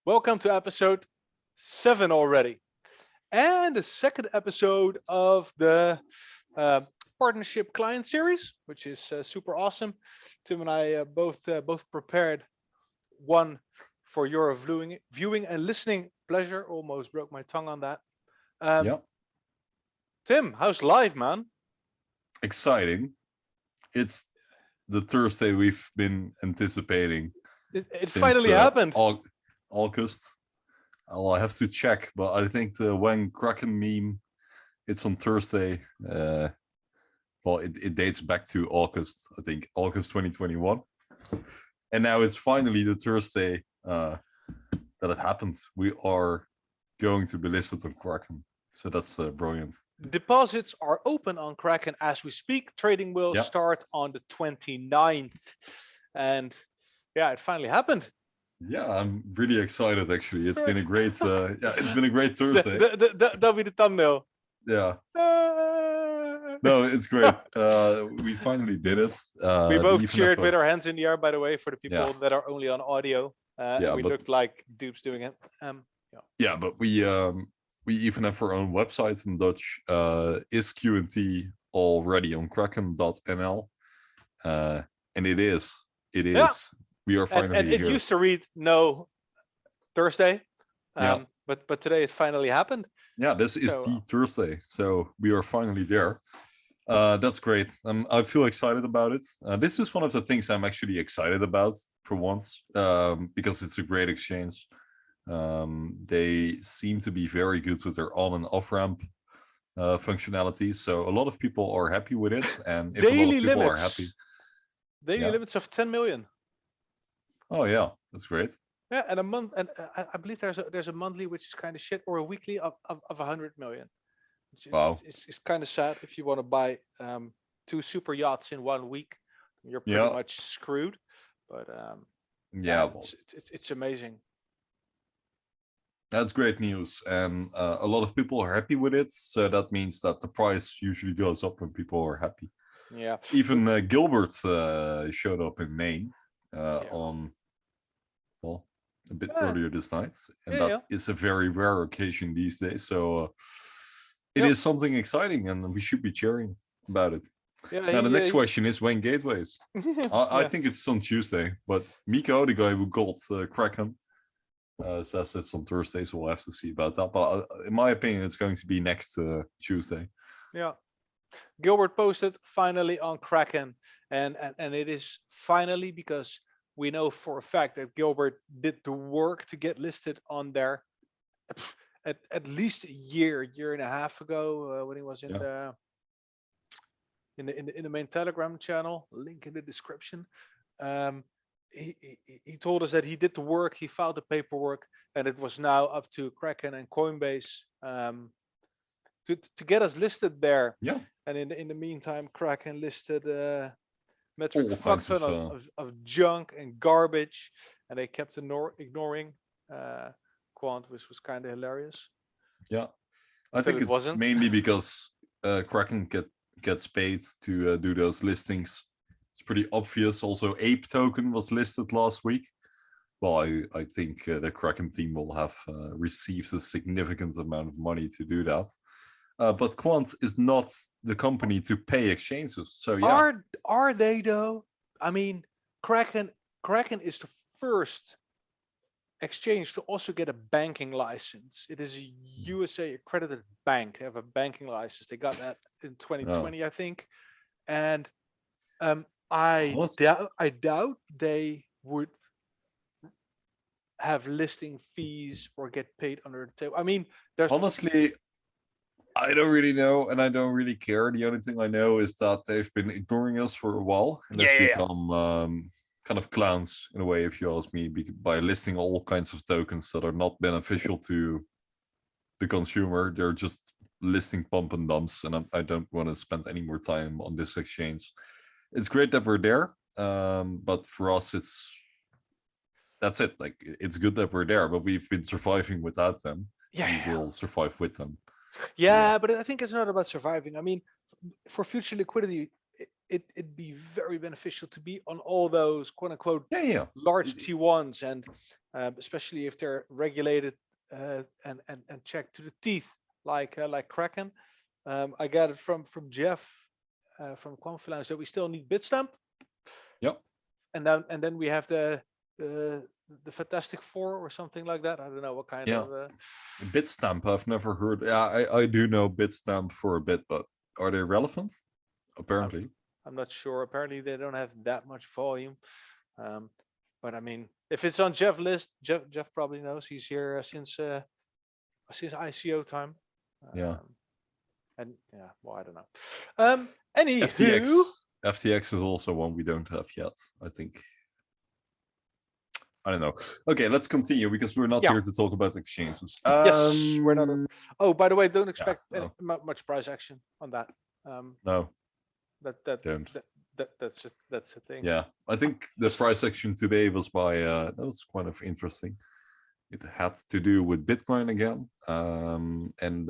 Welcome to episode 7 already, and the second episode of the partnership client series, which is super awesome. Tim and I both prepared one for your viewing and listening pleasure. Almost broke my tongue on that. Yeah, Tim, how's life, man? exciting. It's the Thursday we've been anticipating It since finally happened. August. I'll have to check, but I think the when KRAKEN meme, it's on Thursday. Well, it dates back to August, I think August 2021. And now it's finally the Thursday that it happened. We are going to be listed on KRAKEN. So that's brilliant. Deposits are open on KRAKEN as we speak. Trading will start on the 29th. And yeah, it finally happened. Yeah, I'm really excited actually. It's been a great it's been a great Thursday. That'll be the thumbnail. Yeah. No, it's great. We finally did it. We both cheered with our hands in the air, by the way, for the people that are only on audio. We looked like dupes doing it. Yeah, but we even have our own website in Dutch. Is QNT already on kraken.nl? And it is. Yeah. We are finally and it here. used to read no Thursday. But today it finally happened. Yeah, this is the Thursday. So we are finally there. That's great. I feel excited about it. This is one of the things I'm actually excited about for once, because it's a great exchange. They seem to be very good with their on and off ramp functionality. So a lot of people are happy with it. And if a lot of people are happy. Daily limits of 10 million. Oh yeah, that's great. Yeah, and a month, and I believe there's a monthly which is kind of shit, or a weekly of 100 million. Wow, it's kind of sad if you want to buy 2 super yachts in 1 week, you're pretty much screwed. But it's amazing. That's great news, and a lot of people are happy with it. So that means that the price usually goes up when people are happy. Yeah. Even Gilbert showed up in Maine on. Well, a bit earlier this night, and that is a very rare occasion these days. So it is something exciting, and we should be cheering about it. Now the next question is when gateways. I think it's on Tuesday, but Miko, the guy who got KRAKEN, says it's on Thursday, so we'll have to see about that. But in my opinion, it's going to be next Tuesday. Yeah. Gilbert posted finally on KRAKEN, and it is finally because we know for a fact that Gilbert did the work to get listed on there at least a year and a half ago, when he was in the main Telegram channel. Link in the description. He told us that he did the work, he filed the paperwork, and it was now up to KRAKEN and Coinbase to get us listed there. Yeah. And in the meantime, KRAKEN listed metric fuck ton of junk and garbage, and they kept ignoring Quant, which was kind of hilarious. Yeah, I think it's mainly because KRAKEN gets paid to do those listings. It's pretty obvious. Also, Ape token was listed last week. Well, I think the KRAKEN team will have received a significant amount of money to do that. But Quant is not the company to pay exchanges. So yeah. Are they though? I mean, KRAKEN is the first exchange to also get a banking license. It is a USA accredited bank. They have a banking license. They got that in 2020, I think. And I doubt they would have listing fees or get paid under the table. I mean, there's honestly, I don't really know, and I don't really care. The only thing I know is that they've been ignoring us for a while, and they've become kind of clowns in a way, if you ask me, by listing all kinds of tokens that are not beneficial to the consumer. They're just listing pump and dumps, and I don't want to spend any more time on this exchange. It's great that we're there, but for us, that's it. Like, it's good that we're there, but we've been surviving without them. We will survive with them. Yeah, but I think it's not about surviving. I mean, for future liquidity, it'd be very beneficial to be on all those quote unquote large T1s, and especially if they're regulated and checked to the teeth, like KRAKEN. I got it from Jeff from Confluence that we still need Bitstamp. Yep. And then we have the Fantastic Four or something like that. I don't know what kind of. Bitstamp, I've never heard. Yeah, I do know Bitstamp for a bit, but are they relevant? Apparently. I'm not sure. Apparently they don't have that much volume. But I mean, if it's on Jeff's list, Jeff probably knows. He's here since ICO time. And yeah, well, I don't know. Anywho, FTX is also one we don't have yet, I think. I don't know. Okay, let's continue because we're not here to talk about exchanges. Yes, we're not. Oh, by the way, don't expect much price action on that. No. That's the thing. Yeah, I think the price action today was that was kind of interesting. It had to do with Bitcoin again, and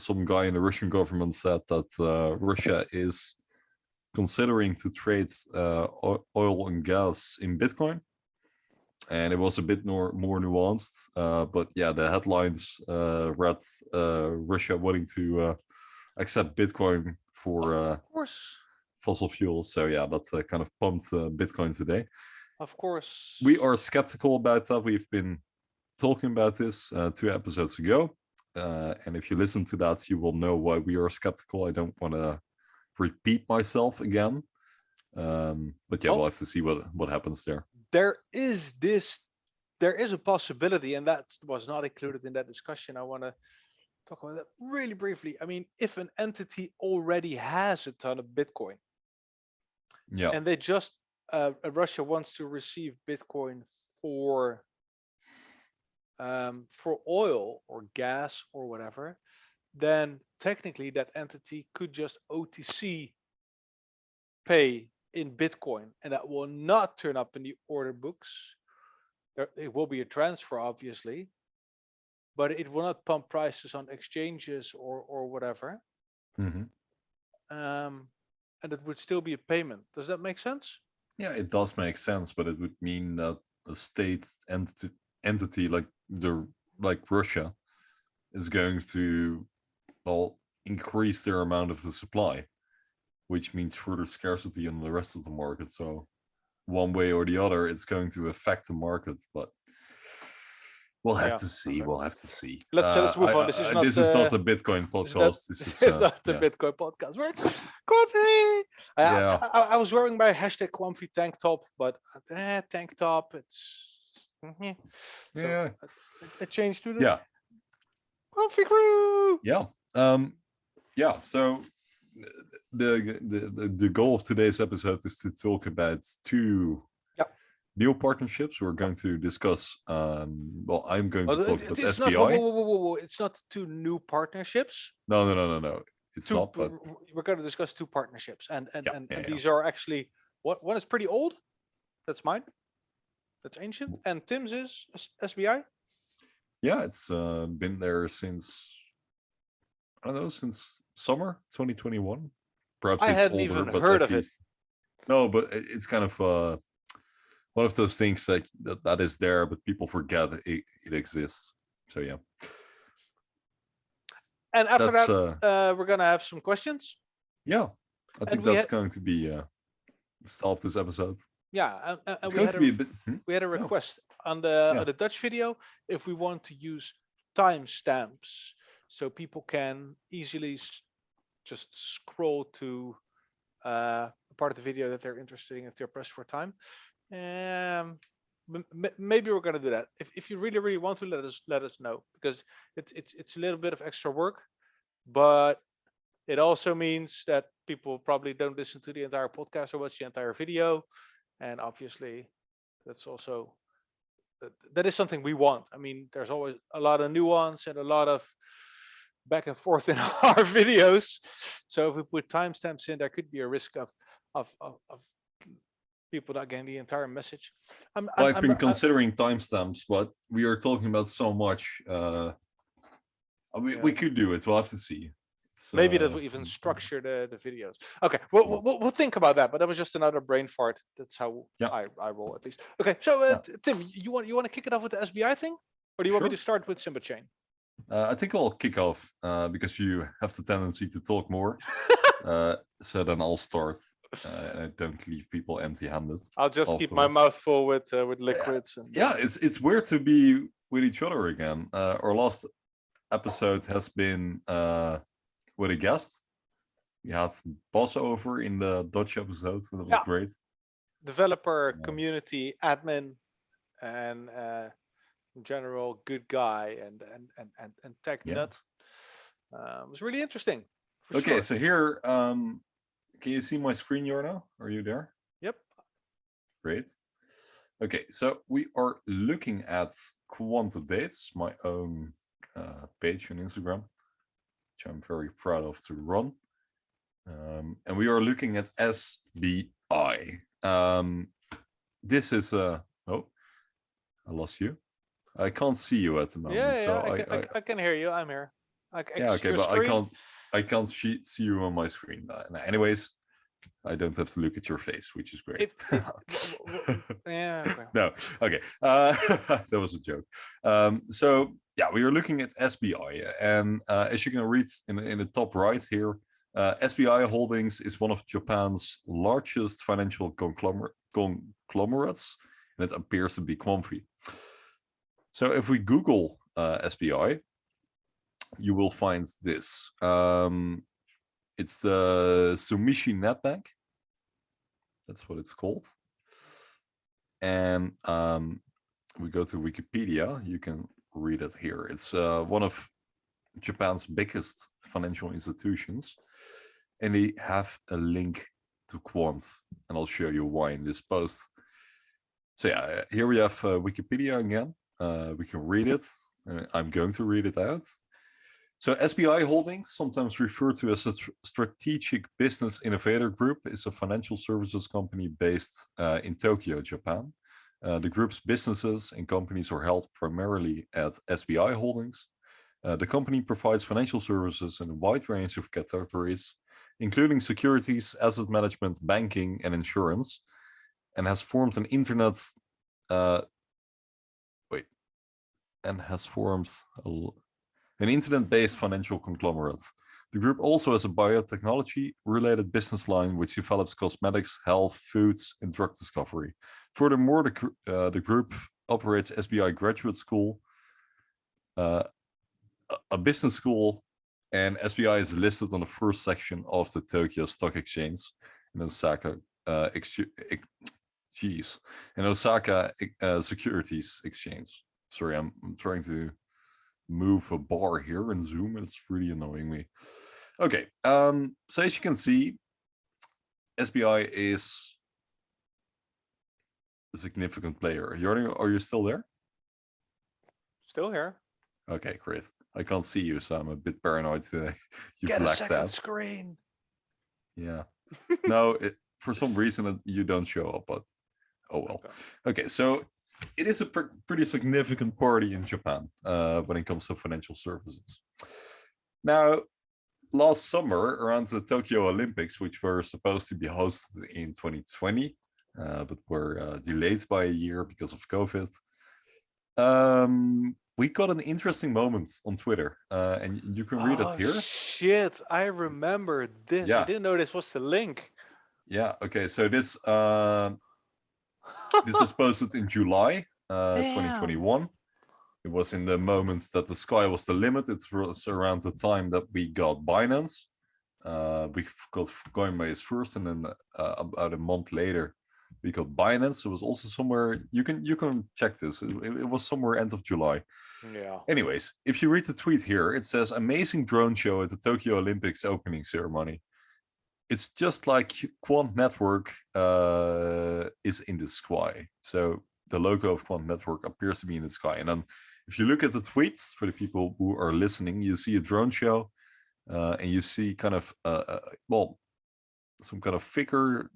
some guy in the Russian government said that Russia is considering to trade oil and gas in Bitcoin, and it was a bit more nuanced. But yeah, the headlines read Russia wanting to accept Bitcoin for fossil fuels. So yeah, that's kind of pumped Bitcoin today. Of course, we are skeptical about that. We've been talking about this 2 episodes ago, and if you listen to that, you will know why we are skeptical. I don't want to repeat myself again, but yeah, we'll have to see what happens there. There is a possibility, and that was not included in that discussion. I want to talk about that really briefly. I mean, if an entity already has a ton of Bitcoin, and they just Russia wants to receive Bitcoin for oil or gas or whatever, then technically that entity could just OTC pay in Bitcoin, and that will not turn up in the order books. It will be a transfer, obviously, but it will not pump prices on exchanges or whatever. And it would still be a payment. Does that make sense? Yeah, it does make sense, but it would mean that a state entity like Russia is going to increase their amount of the supply, which means further scarcity in the rest of the market. So one way or the other, it's going to affect the market, but we'll have to see. Okay. We'll have to see. Let's move on. This is not a Bitcoin podcast. This is not the Bitcoin podcast. We're Quamfi. I was wearing my hashtag Quamfi tank top, but tank top, it's so it changed to the Quamfi crew. So the goal of today's episode is to talk about 2 new partnerships. We're going to discuss. I'm going to talk about SBI. It's not 2 new partnerships. No. It's not. But we're going to discuss 2 partnerships, and these are actually one is pretty old. That's mine. That's ancient, and Tim's is SBI. Yeah, it's been there since since summer 2021. Perhaps I hadn't even heard of it. No, but it's kind of one of those things that is there, but people forget it exists. So yeah. And after that, we're gonna have some questions. Yeah, I think that's going to be the start of this episode. Yeah, and it's going to be a bit. We had a request on the Dutch video if we want to use timestamps so people can easily just scroll to a part of the video that they're interested in if they're pressed for time. Maybe we're gonna do that. If you really want to, let us know, because it's a little bit of extra work, but it also means that people probably don't listen to the entire podcast or watch the entire video, and obviously that's also that is something we want. I mean, there's always a lot of nuance and a lot of back and forth in our videos, so if we put timestamps in, there could be a risk of people not getting the entire message. I've been considering timestamps, but we are talking about so much. We could do it. We'll have to see. Maybe that will even structure the videos. Okay, we'll think about that. But that was just another brain fart. That's how I roll, at least. Okay, so Tim, you want to kick it off with the SBI thing, or do you want me to start with SIMBA-Chain? I think I'll kick off because you have the tendency to talk more. So then I'll start. And I don't leave people empty-handed. I'll just keep my mouth full with liquids. It's weird to be with each other again. Our last episode has been with a guest. We had Bas over in the Dutch episode, and that was great. Developer, community, admin, and in general, good guy and tech nut. It was really interesting. Okay, so here, can you see my screen, Jarno? Are you there? Yep. Great. Okay, so we are looking at Quant Updates, my own page on Instagram, which I'm very proud of to run. And we are looking at SBI. This is oh, I lost you. I can't see you at the moment. I can hear you. I'm here. Okay, but I can't see you on my screen. Anyways, I don't have to look at your face, which is great. Okay. No, okay. That was a joke. So yeah, we are looking at SBI, and as you can read in the top right here, SBI Holdings is one of Japan's largest financial conglomerates, and it appears to be comfy. So if we Google SBI, you will find this. It's the Sumishi Net Bank. That's what it's called. And we go to Wikipedia. You can read it here. It's one of Japan's biggest financial institutions. And they have a link to Quant. And I'll show you why in this post. So yeah, here we have Wikipedia again. We can read it. I'm going to read it out. So SBI Holdings, sometimes referred to as a strategic business innovator group, is a financial services company based in Tokyo, Japan. The group's businesses and companies are held primarily at SBI Holdings. The company provides financial services in a wide range of categories, including securities, asset management, banking, and insurance, and has formed an an internet-based financial conglomerate. The group also has a biotechnology-related business line which develops cosmetics, health, foods, and drug discovery. Furthermore, the group operates SBI Graduate School, a business school, and SBI is listed on the first section of the Tokyo Stock Exchange in Osaka. Osaka Securities Exchange. Sorry, I'm trying to move a bar here in Zoom, and it's really annoying me. Okay, so as you can see, SBI is a significant player. Jarno, are you still there? Still here. Okay, great. I can't see you, so I'm a bit paranoid today. Get a second screen. Yeah. No, for some reason you don't show up, but oh well. Okay, so it is a pretty significant party in Japan when it comes to financial services. Now, last summer, around the Tokyo Olympics, which were supposed to be hosted in 2020, but were delayed by a year because of COVID, we got an interesting moment on Twitter, and you can read it here. Shit, I remember this. Yeah. I didn't know this was the link. Yeah, okay, so this this was posted in July 2021. It was in the moment that the sky was the limit. It was around the time that we got Binance. We got Coinbase first, and then about a month later, we got Binance. It was also somewhere, you can check this. It was somewhere end of July. Yeah. Anyways, if you read the tweet here, it says, amazing drone show at the Tokyo Olympics opening ceremony. It's just like Quant Network is in the sky. So the logo of Quant Network appears to be in the sky. And then if you look at the tweets, for the people who are listening, you see a drone show and you see kind of, well, some kind of figure,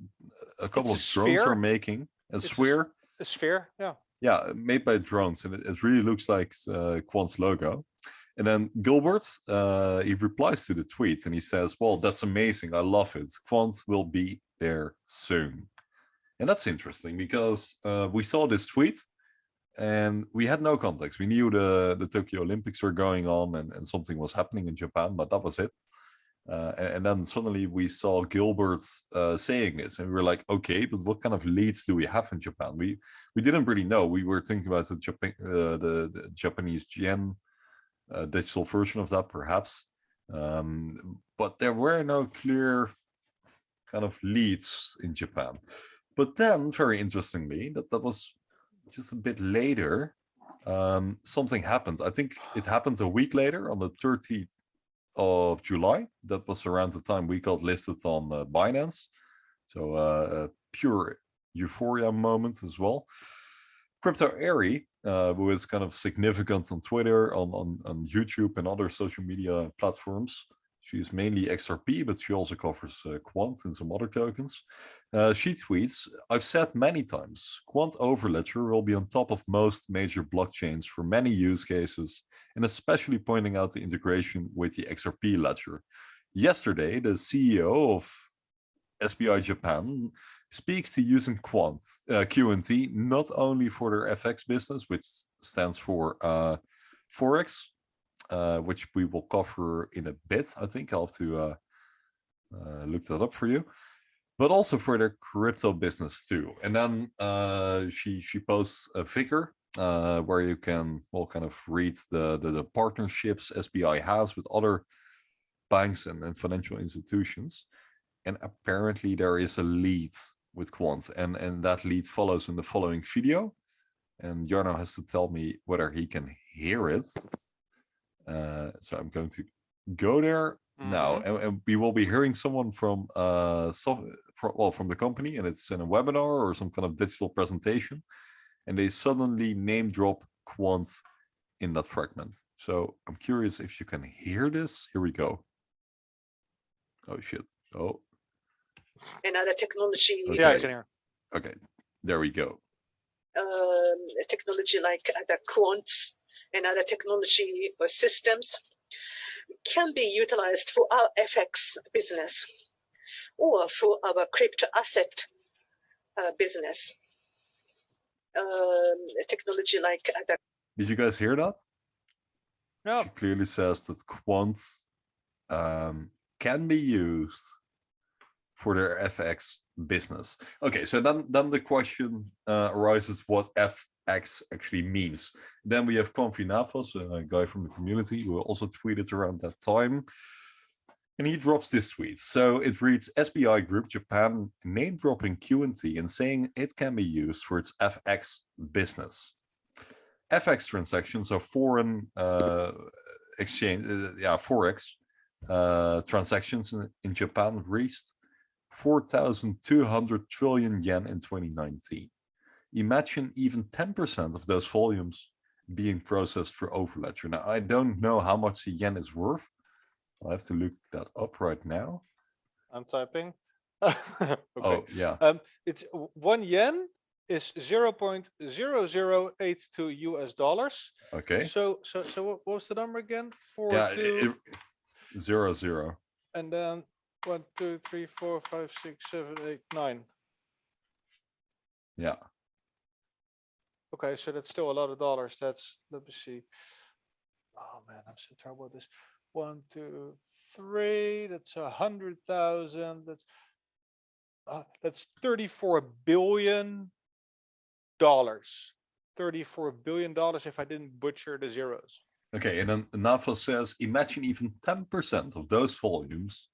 a couple of drones are making a sphere. A sphere, yeah. Yeah, made by drones. And it really looks like Quant's logo. And then Gilbert, he replies to the tweet and he says, well, that's amazing. I love it. Quant will be there soon. And that's interesting because we saw this tweet and we had no context. We knew the Tokyo Olympics were going on and something was happening in Japan, but that was it. And then suddenly we saw Gilbert saying this, and we were like, okay, but what kind of leads do we have in Japan? We didn't really know. We were thinking about the Japanese yen digital version of that, perhaps, but there were no clear kind of leads in Japan. But then, very interestingly, that was just a bit later. Something happened. I think it happened a week later, on the 30th of July. That was around the time we got listed on Binance. So a pure euphoria moment as well. CryptoEri, who is kind of significant on Twitter, on YouTube and other social media platforms. She is mainly XRP, but she also covers Quant and some other tokens. She tweets, I've said many times, Quant Overledger will be on top of most major blockchains for many use cases, and especially pointing out the integration with the XRP ledger. Yesterday, the CEO of SBI Japan speaks to using QNT not only for their FX business, which stands for Forex, which we will cover in a bit. I think I'll have to look that up for you, but also for their crypto business too. And then she posts a figure where you can kind of read the partnerships SBI has with other banks and financial institutions. And apparently there is a lead with Quant, and that lead follows in the following video. And Jarno has to tell me whether he can hear it. So I'm going to go there now, and we will be hearing someone from from the company, and it's in a webinar or some kind of digital presentation, and they suddenly name drop Quant in that fragment. So I'm curious if you can hear this. Here we go. Oh shit. Oh. Another technology. Okay. Yeah, I can hear. Okay, there we go. Technology like the quants and other technology or systems can be utilized for our FX business or for our crypto asset business. Technology like the. Did you guys hear that? No. She clearly says that Quant can be used for their FX business. Okay, so then the question arises what FX actually means. Then we have Confi Navas, a guy from the community who also tweeted around that time. And he drops this tweet. So it reads, SBI Group Japan name dropping QNT and saying it can be used for its FX business. FX transactions are foreign exchange, Forex transactions in Japan reached 4,200 trillion yen in 2019. Imagine even 10% of those volumes being processed through Overledger. Now, I don't know how much the yen is worth. I have to look that up right now. I'm typing. Okay. Oh, yeah. It's 1 yen is 0.0082 US dollars. Okay. So what was the number again? 00. And then 1, 2, 3, 4, 5, 6, 7, 8, 9. Yeah. Okay, so that's still a lot of dollars. That's, let me see. Oh man, I'm so terrible at this. 1, 2, 3. That's 100,000. That's $34 billion. $34 billion if I didn't butcher the zeros. Okay, and then Navas says, imagine even 10% of those volumes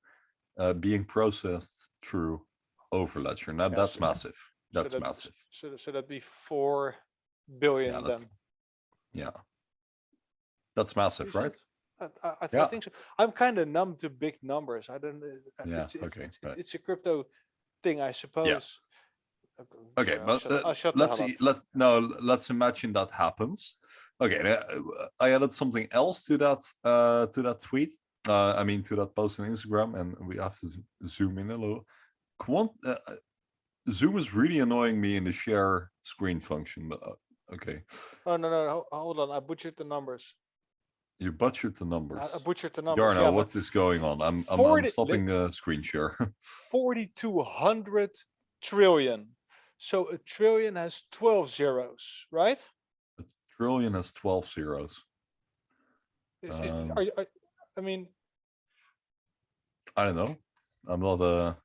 being processed through Overledger. Now that's massive. That's massive. So that'd be 4 billion then. Yeah. That's massive, right? I think so. I'm kind of numb to big numbers. I don't. Yeah. It's a crypto thing, I suppose. Yeah. Okay, but let's imagine that happens. Okay, I added something else to that tweet. I mean to that post on Instagram, and we have to zoom in a little. Zoom is really annoying me in the share screen function. But okay. Oh no, hold on. I butchered the numbers. You butchered the numbers. I butchered the numbers. Jarno, Yeah, what is going on? I'm 40 stopping the screen share. 4,200 trillion. So a trillion has 12 zeros, right? A trillion has 12 zeros. I mean, I don't know. I'm not a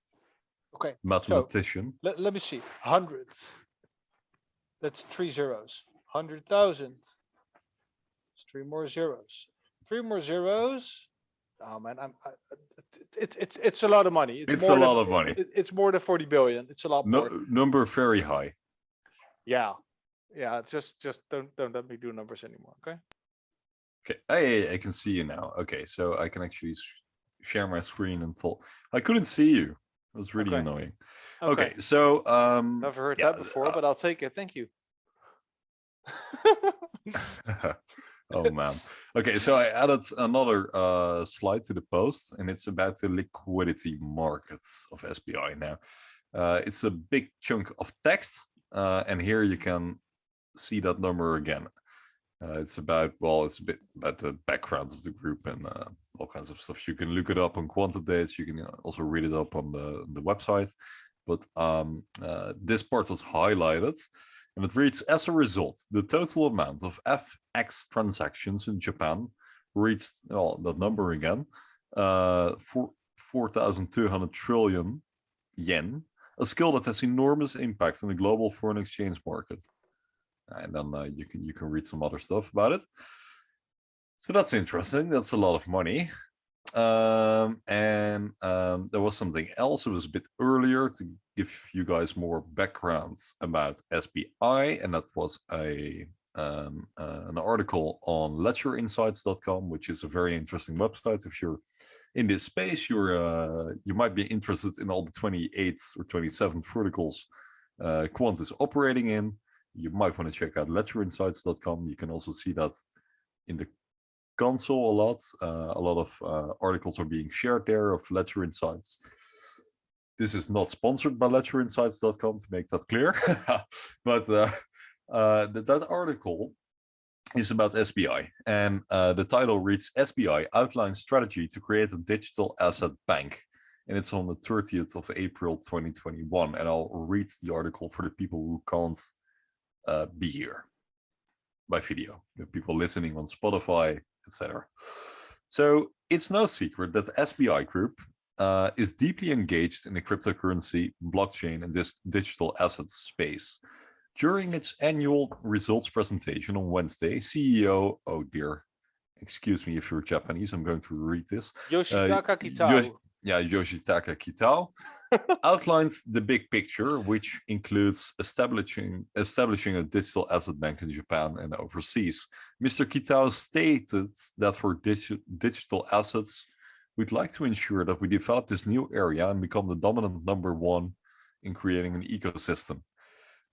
okay. mathematician. So let me see. 100. That's 3 zeros. 100,000. It's 3 more zeros. 3 more zeros. Oh man, it's a lot of money. It's a lot of money. It's more than 40 billion. It's a lot more. Number very high. Yeah, just don't let me do numbers anymore. Okay. Okay, I can see you now. Okay, so I can actually share my screen and talk. I couldn't see you. It was really annoying. Okay, so never heard that before, but I'll take it. Thank you. Oh man. Okay, so I added another slide to the post, and it's about the liquidity markets of SBI now. It's a big chunk of text, and here you can see that number again. It's about, well, it's a bit about the backgrounds of the group and all kinds of stuff. You can look it up on quant updates. You can also read it up on the website. But this part was highlighted, and it reads, as a result, the total amount of FX transactions in Japan reached, well, that number again, 4,200 trillion yen, a skill that has enormous impact on the global foreign exchange market. And then you can read some other stuff about it. So that's interesting. That's a lot of money. There was something else. It was a bit earlier to give you guys more backgrounds about SBI, and that was an article on ledgerinsights.com, which is a very interesting website. If you're in this space, you might be interested in all the 28th or 27th verticals Quant is operating in. You might want to check out ledgerinsights.com. You can also see that in the console a lot. A lot of articles are being shared there of Ledger Insights. This is not sponsored by ledgerinsights.com, to make that clear. But that article is about SBI, and the title reads, SBI outlines strategy to create a digital asset bank. And it's on the 30th of April 2021. And I'll read the article for the people who can't be here by video, the people listening on Spotify, etc. So it's no secret that the SBI Group is deeply engaged in the cryptocurrency, blockchain, and this digital assets space. During its annual results presentation on Wednesday, CEO, oh dear, excuse me if you're Japanese, I'm going to read this. Yoshitaka Kitao. Yoshitaka Kitao outlines the big picture, which includes establishing a digital asset bank in Japan and overseas. Mr. Kitao stated that for digital assets, we'd like to ensure that we develop this new area and become the dominant #1 in creating an ecosystem.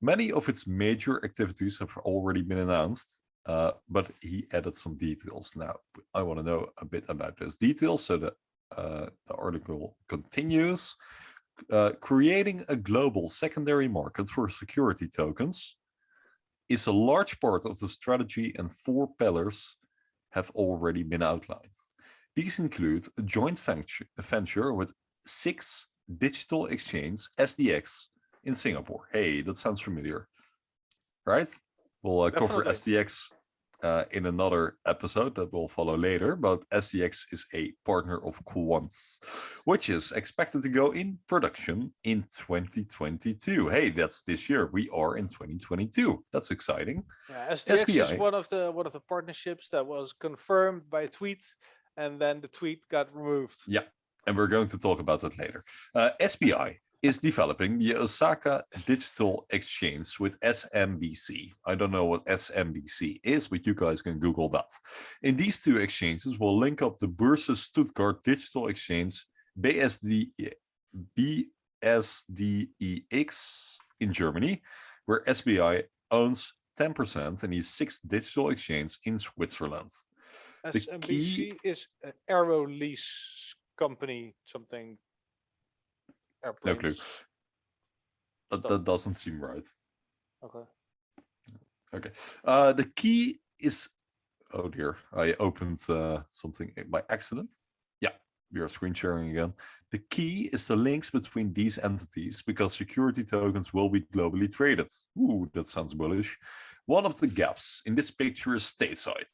Many of its major activities have already been announced, but he added some details. Now, I want to know a bit about those details, so that the article continues. Creating a global secondary market for security tokens is a large part of the strategy, and 4 pillars have already been outlined. These include a joint venture with 6 digital exchange SDX in Singapore. Hey, that sounds familiar, right? We'll cover SDX in another episode that will follow later, but SDX is a partner of Quant, which is expected to go in production in 2022. Hey, that's this year. We are in 2022. That's exciting. Yeah, SDX is one of the partnerships that was confirmed by a tweet, and then the tweet got removed. Yeah, and we're going to talk about that later. SBI is developing the Osaka Digital Exchange with SMBC. I don't know what SMBC is, but you guys can Google that. In these 2 exchanges, we'll link up the Börse Stuttgart Digital Exchange, BSDEX in Germany, where SBI owns 10%, and these 6 digital exchanges in Switzerland. SMBC is an aero lease company, something. Airplanes. No clue. That doesn't seem right. Okay. Okay. The key is Oh dear, I opened something by accident. Yeah, we are screen sharing again. The key is the links between these entities because security tokens will be globally traded. Ooh, that sounds bullish. One of the gaps in this picture is stateside.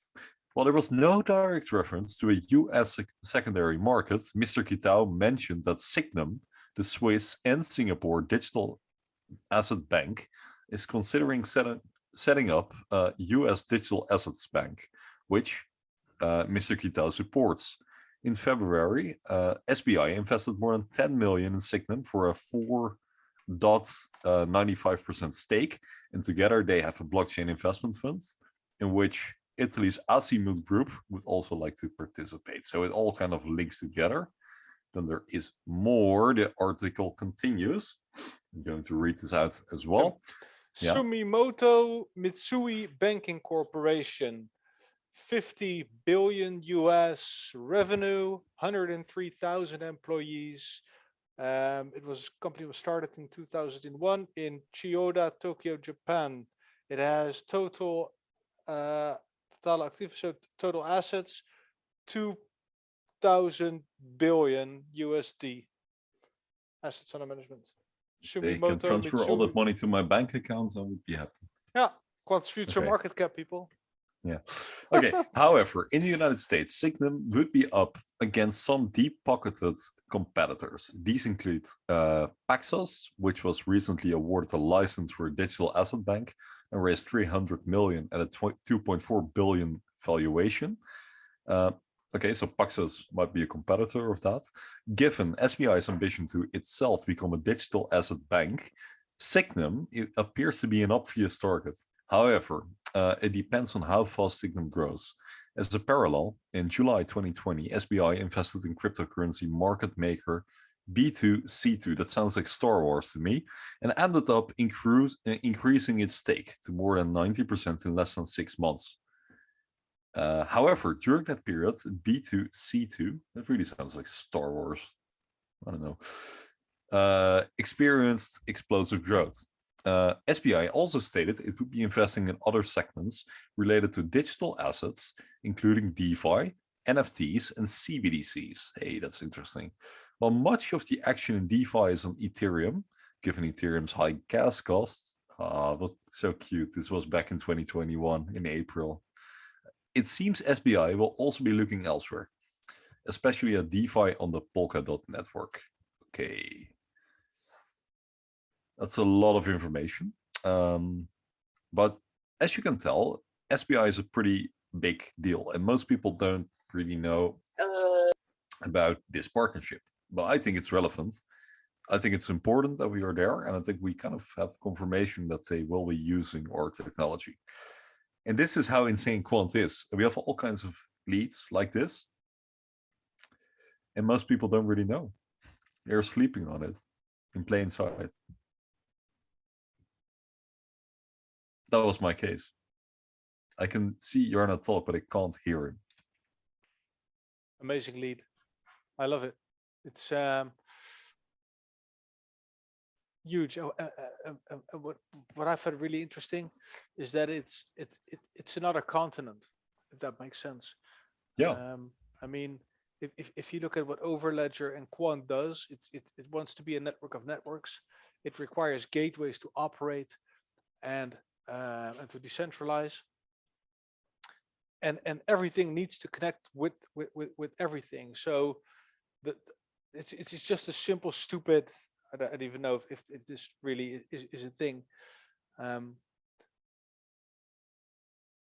While there was no direct reference to a US secondary market, Mr. Kitao mentioned that Signum, the Swiss and Singapore digital asset bank, is considering setting up a US digital assets bank, which Mr. Kitao supports. In February, SBI invested more than 10 million in Signum for a 4.95% stake, and together they have a blockchain investment fund in which Italy's Azimut Group would also like to participate. So it all kind of links together. Then there is more. The article continues. I'm going to read this out as well. Yeah. Sumitomo Mitsui Banking Corporation, 50 billion US revenue, 103,000 employees. It was company was started in 2001 in Chiyoda, Tokyo, Japan. It has total active, so total assets 2,000 billion USD assets under management. They can transfer all that money to my bank account, I would be happy. Yeah, quant's future market cap, people. Yeah. Okay. However, in the United States, Signum would be up against some deep-pocketed competitors. These include Paxos, which was recently awarded a license for a digital asset bank and raised 300 million at a 2.4 billion valuation. Okay, so Paxos might be a competitor of that. Given SBI's ambition to itself become a digital asset bank, Signum appears to be an obvious target. However, it depends on how fast Signum grows. As a parallel, in July 2020, SBI invested in cryptocurrency market maker B2C2, that sounds like Star Wars to me, and ended up increasing its stake to more than 90% in less than 6 months. However, during that period, B2C2, that really sounds like Star Wars, I don't know, experienced explosive growth. SBI also stated it would be investing in other segments related to digital assets, including DeFi, NFTs, and CBDCs. Hey, that's interesting. While much of the action in DeFi is on Ethereum, given Ethereum's high gas costs, but so cute. This was back in 2021 in April. It seems SBI will also be looking elsewhere, especially at DeFi on the Polkadot network. Okay. That's a lot of information. But as you can tell, SBI is a pretty big deal, and most people don't really know about this partnership. But I think it's relevant. I think it's important that we are there, and I think we kind of have confirmation that they will be using our technology. And this is how insane Quant is. We have all kinds of leads like this, and most people don't really know. They're sleeping on it in plain sight. That was my case. I can see Jarno talk, but I can't hear him. Amazing lead. I love it. It's huge. What I found really interesting is that it's another continent, if that makes sense. Yeah. I mean, if you look at what Overledger and Quant does, it wants to be a network of networks. It requires gateways to operate and to decentralize, and everything needs to connect with everything. So it's just a simple, stupid. I don't even know if this really is a thing.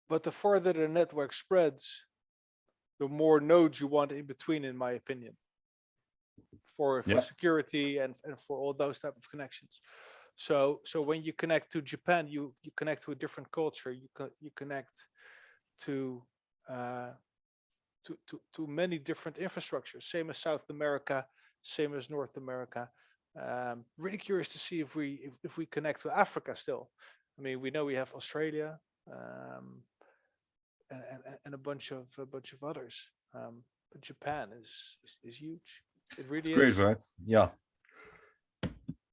But the further the network spreads, the more nodes you want in between, in my opinion, for security and for all those type of connections. So when you connect to Japan, you connect to a different culture. You connect to many different infrastructures. Same as South America, same as North America. Really curious to see if we connect to Africa still. I mean, we know we have Australia and a bunch of others. But Japan is huge. It really is. Great, right? Yeah.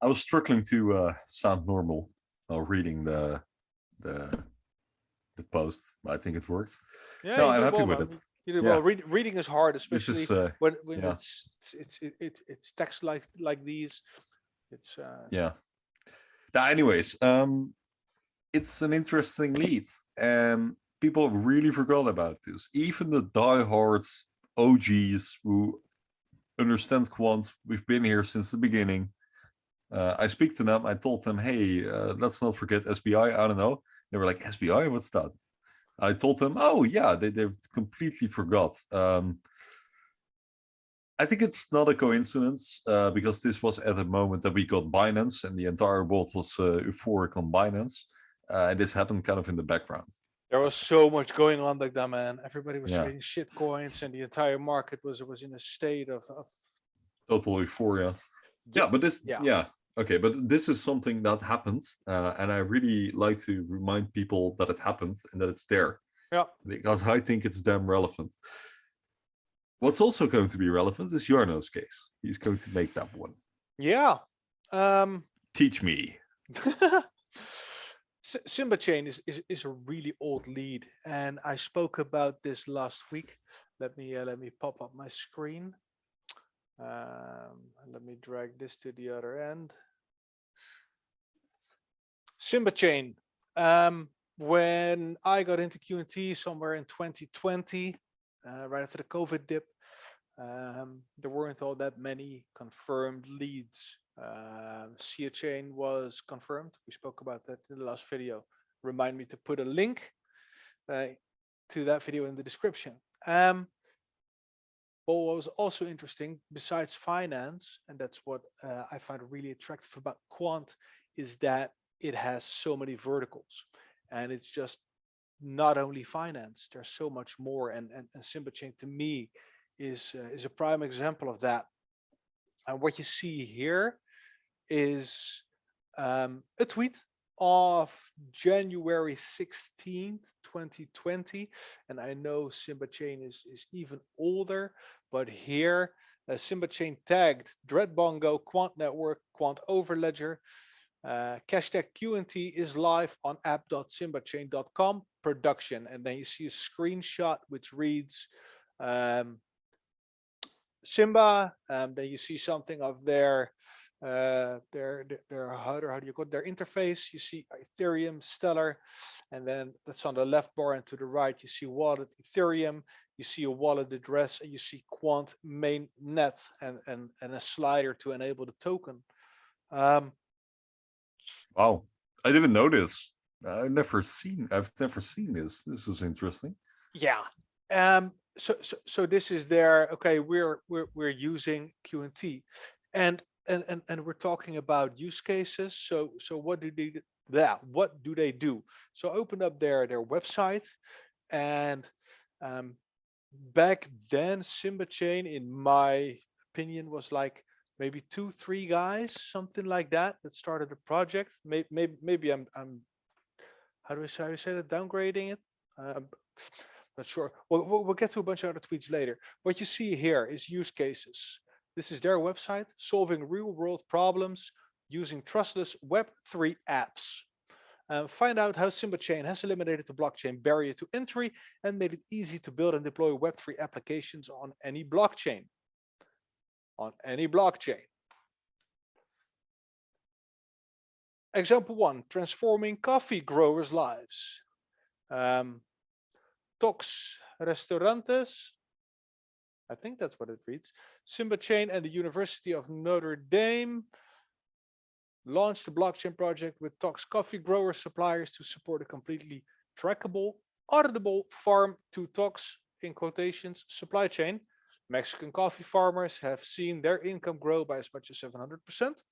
I was struggling to sound normal while reading the the post. I think it worked. Yeah, No, you I'm did happy well, with man. it. You did Yeah. well. Reading is hard, This especially is when yeah. it's text like these. It's Yeah. Now, anyways, it's an interesting lead, and people really forgot about this. Even the diehards, OGs who understand quant, we've been here since the beginning. I speak to them. I told them, hey, let's not forget SBI. I don't know. They were like, SBI, what's that? I told them, oh yeah, they completely forgot. I think it's not a coincidence because this was at the moment that we got Binance and the entire world was euphoric on Binance. And this happened kind of in the background. there was so much going on back then, man. Everybody was Yeah. trading shit coins, and the entire market was in a state of Total euphoria. Yeah, but this, yeah. Okay, but this is something that happened, and I really like to remind people that it happened and that it's there. Yeah. Because I think it's damn relevant. What's also going to be relevant is Jarno's case. He's going to make that one. Yeah. Teach me. SIMBA-Chain is a really old lead, and I spoke about this last week. Let me pop up my screen. Let me drag this to the other end. SIMBA-Chain. When I got into QNT somewhere in 2020, right after the COVID dip, there weren't all that many confirmed leads. SIMBA-Chain was confirmed. We spoke about that in the last video. Remind me to put a link to that video in the description. But what was also interesting, besides finance, and that's what I find really attractive about quant, is that it has so many verticals, and it's just not only finance. There's so much more, and SIMBA-Chain to me is a prime example of that. And what you see here is a tweet of January 16th, 2020. And I know SIMBA-Chain is even older, but here SIMBA-Chain tagged Dreadbongo, Quant Network, Quant Overledger. Hashtag QNT is live on app.simbachain.com production. And then you see a screenshot which reads Simba. Then you see something of their how do you call it, their interface. You see Ethereum, Stellar, and then that's on the left bar, and to the right you see wallet Ethereum. You see a wallet address, and you see Quant mainnet and a slider to enable the token. Wow, I didn't know this. I've never seen this. This is interesting. Yeah. So this is their, okay, we're using QNT, and we're talking about use cases. So what do they do? So open up their website, and back then SIMBA-Chain, in my opinion, was like maybe 2-3 guys, something like that started a project. Maybe I'm how do I say that, downgrading it? Not sure. We'll get to a bunch of other tweets later. What you see here is use cases. This is their website, solving real-world problems using trustless Web3 apps. Find out how SIMBA-Chain has eliminated the blockchain barrier to entry and made it easy to build and deploy Web3 applications on any blockchain. Example 1, transforming coffee growers' lives. Tox Restaurantes, I think that's what it reads. SIMBA-Chain and the University of Notre Dame launched a blockchain project with Tox coffee grower suppliers to support a completely trackable, auditable farm to Tox, in quotations, supply chain. Mexican coffee farmers have seen their income grow by as much as 700%.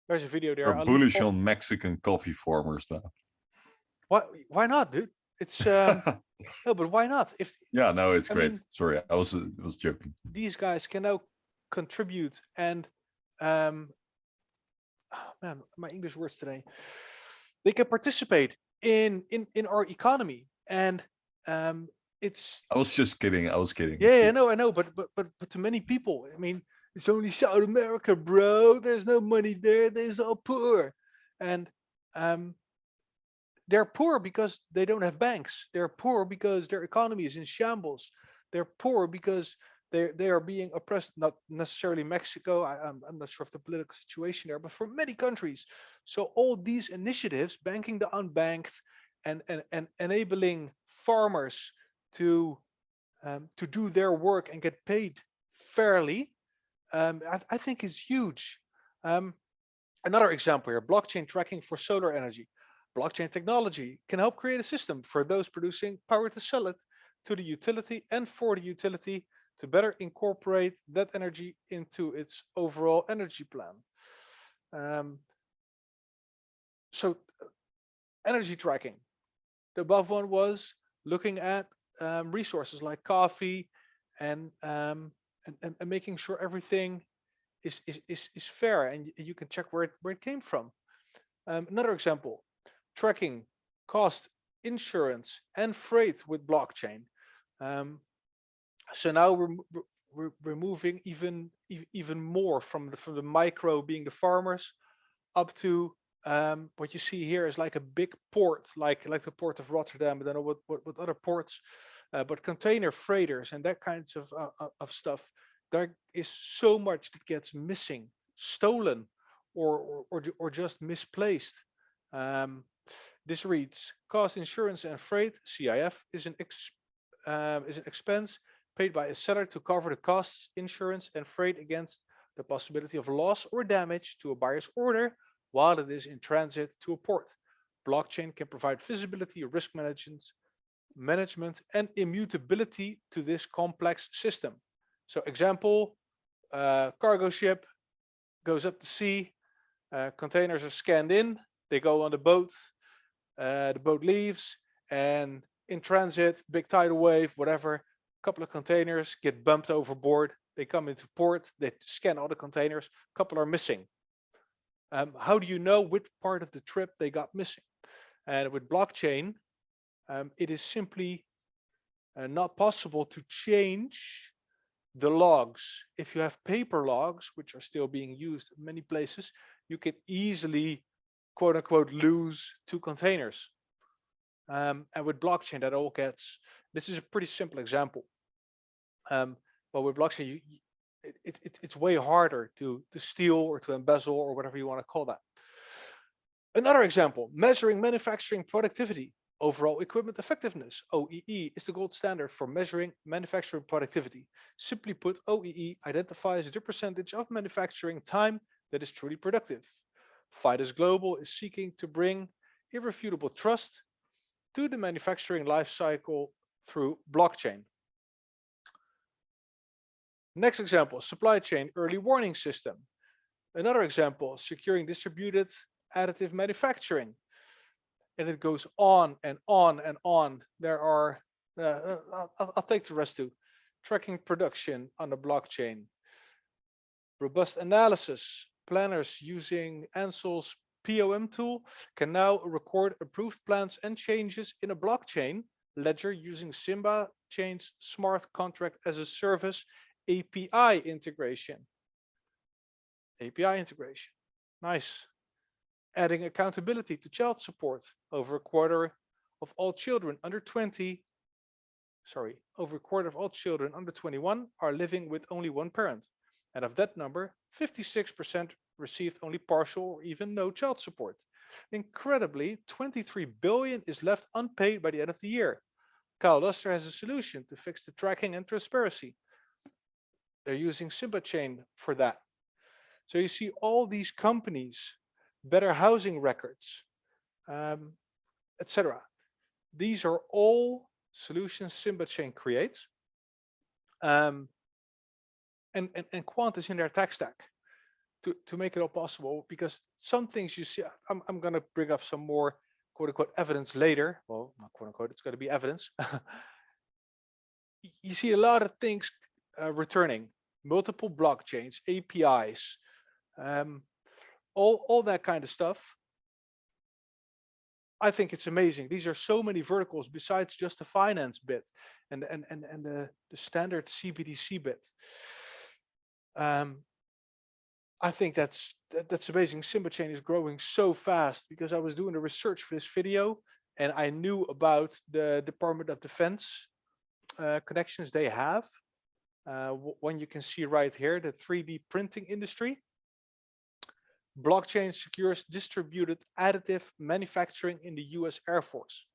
There's a video there. We're bullish on Mexican coffee farmers now. Why not, dude? It's no, but why not? No, it's great. Sorry, I was joking. These guys can now contribute, and man, my English words today. They can participate in our economy, and it's. I was just kidding. Yeah, I know, but to many people, I mean, it's only South America, bro. There's no money there. There's all poor, and they're poor because they don't have banks. They're poor because their economy is in shambles. They're poor because they are being oppressed, not necessarily Mexico. I'm not sure of the political situation there, but for many countries. So all these initiatives, banking the unbanked and enabling farmers to do their work and get paid fairly, I think is huge. Another example here, blockchain tracking for solar energy. Blockchain technology can help create a system for those producing power to sell it to the utility and for the utility to better incorporate that energy into its overall energy plan. So energy tracking. The above one was looking at resources like coffee and making sure everything is fair and you can check where it came from. Another example, tracking cost, insurance, and freight with blockchain. So now we're moving even more from the micro, being the farmers, up to what you see here is like a big port, like the port of Rotterdam. I don't know what other ports, but container freighters and that kinds of stuff. There is so much that gets missing, stolen, or just misplaced. This reads: cost, insurance, and freight (CIF) is an expense paid by a seller to cover the costs, insurance, and freight against the possibility of loss or damage to a buyer's order while it is in transit to a port. Blockchain can provide visibility, risk management, and immutability to this complex system. So example, cargo ship goes up to sea, containers are scanned in, they go on the boat leaves, and in transit, big tidal wave, whatever, a couple of containers get bumped overboard, they come into port, they scan all the containers, a couple are missing. How do you know which part of the trip they got missing? And with blockchain, it is simply not possible to change the logs. If you have paper logs, which are still being used in many places, you can easily, quote unquote, lose 2 containers. And with blockchain, that all gets, this is a pretty simple example. But with blockchain, it's way harder to steal or to embezzle or whatever you want to call that. Another example, measuring manufacturing productivity. Overall equipment effectiveness, OEE, is the gold standard for measuring manufacturing productivity. Simply put, OEE identifies the percentage of manufacturing time that is truly productive. FIDUS Global is seeking to bring irrefutable trust to the manufacturing lifecycle through blockchain. Next example, supply chain early warning system. Another example, securing distributed additive manufacturing. And it goes on and on and on. There are, I'll take the rest too. Tracking production on the blockchain. Robust analysis. Planners using Ansel's POM tool can now record approved plans and changes in a blockchain ledger using SIMBA-Chain's smart contract as a service API integration. API integration. Nice. Adding accountability to child support. Over a quarter of all children under 21 are living with only one parent. And of that number, 56% received only partial or even no child support. Incredibly, 23 billion is left unpaid by the end of the year. Kyle Luster has a solution to fix the tracking and transparency. They're using SIMBA-Chain for that. So you see all these companies, better housing records, etc. These are all solutions SIMBA-Chain creates. And Quant is in their tech stack to make it all possible, because some things you see, I'm going to bring up some more quote unquote evidence later. Well, not quote unquote, it's going to be evidence. You see a lot of things returning, multiple blockchains, APIs, all that kind of stuff. I think it's amazing. These are so many verticals besides just the finance bit and the standard CBDC bit. I think that's amazing. SIMBA-Chain is growing so fast, because I was doing the research for this video and I knew about the Department of Defense connections they have. One you can see right here, the 3D printing industry. Blockchain secures distributed additive manufacturing in the US Air Force.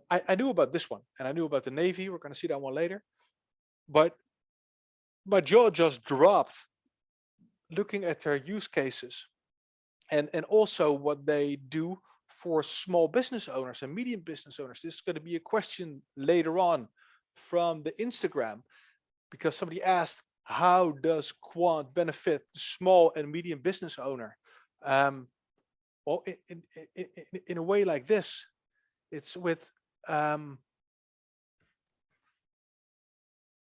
I knew about this one, and I knew about the Navy. We're going to see that one later. But my jaw just dropped looking at their use cases and also what they do for small business owners and medium business owners. This is going to be a question later on from the Instagram, because somebody asked, how does Quant benefit the small and medium business owner? Well, in a way like this, it's with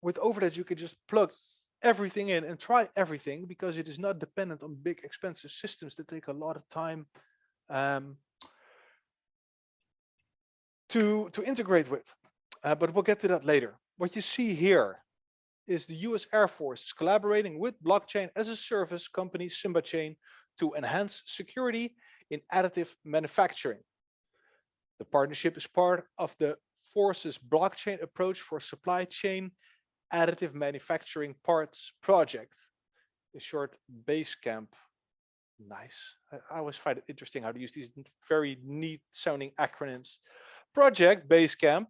Overdebt, you can just plug everything in and try everything, because it is not dependent on big expensive systems that take a lot of time to integrate with. But we'll get to that later. What you see here is the US Air Force collaborating with blockchain as a service company SIMBA-Chain to enhance security in additive manufacturing. The partnership is part of the Force's blockchain approach for supply chain additive manufacturing parts project. In short, Basecamp. Nice. I always find it interesting how to use these very neat sounding acronyms. Project Basecamp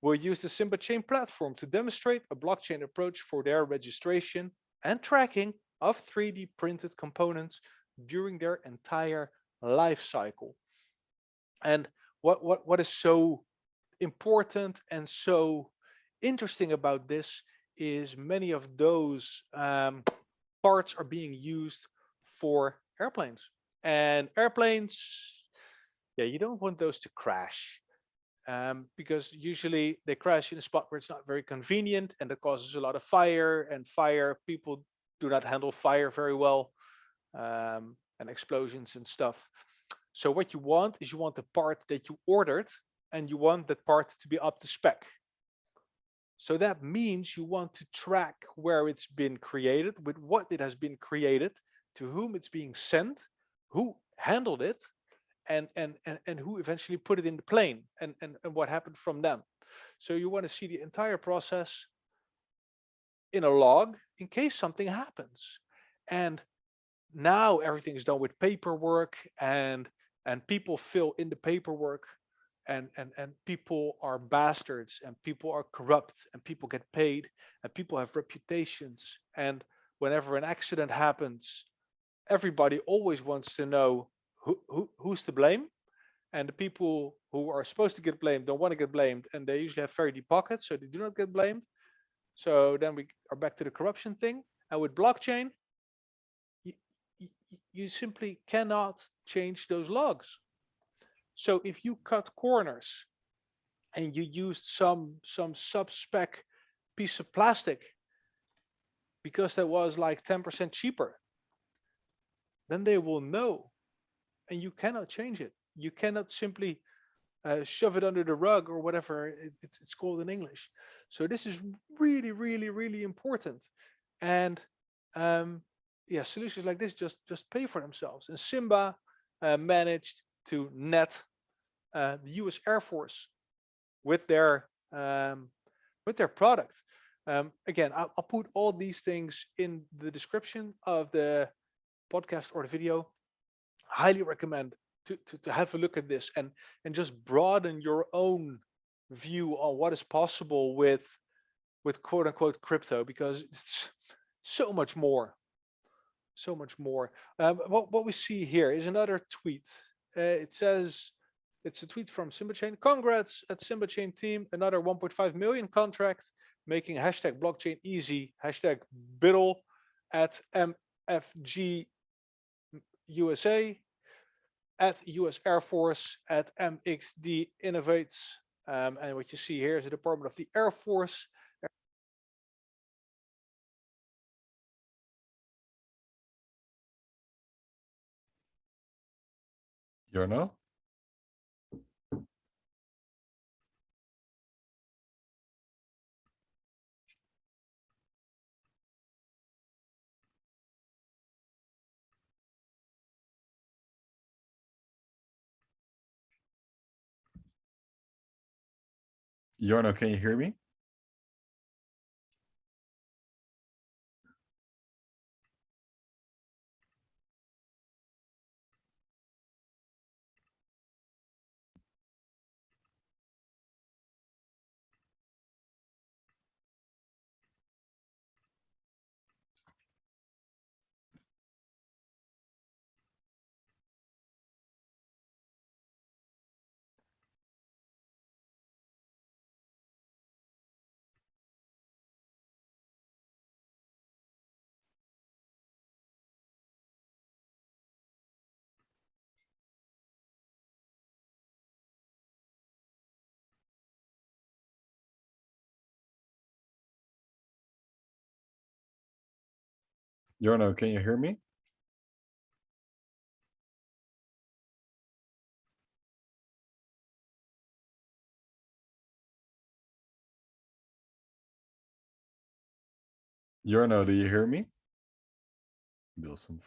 will use the SIMBA-Chain platform to demonstrate a blockchain approach for their registration and tracking of 3D printed components during their entire life cycle. And what is so important and so interesting about this is many of those parts are being used for airplanes. And airplanes, yeah, you don't want those to crash. Because usually they crash in a spot where it's not very convenient, and that causes a lot of fire, and people do not handle fire very well, and explosions and stuff. So what you want is you want the part that you ordered, and you want that part to be up to spec. So that means you want to track where it's been created, with what it has been created, to whom it's being sent, who handled it, and who eventually put it in the plane, and what happened from them. So you want to see the entire process in a log in case something happens. And now everything is done with paperwork, and people fill in the paperwork, and people are bastards, and people are corrupt, and people get paid, and people have reputations. And whenever an accident happens, everybody always wants to know who's to blame, and the people who are supposed to get blamed don't want to get blamed, and they usually have very deep pockets, so they do not get blamed. So then we are back to the corruption thing. And with blockchain, you simply cannot change those logs. So if you cut corners and you used some sub-spec piece of plastic because that was like 10% cheaper, then they will know. And you cannot change it. You cannot simply shove it under the rug, or whatever it's called in English. So this is really, really, really important. And yeah, solutions like this just pay for themselves. And Simba managed to net the U.S. Air Force with their product. Again, I'll put all these things in the description of the podcast or the video. Highly recommend to have a look at this, and just broaden your own view on what is possible with quote unquote crypto, because it's so much more. What we see here is another tweet. It says, it's a tweet from SIMBA-Chain. Congrats at SIMBA-Chain team, another 1.5 million contract, making hashtag blockchain easy, hashtag BIDL at MFG USA, at US Air Force, at MXD Innovates. And what you see here is the Department of the Air Force. Jarno? Jarno, can you hear me? Jarno, can you hear me? Jarno, do you hear me? Doesn't.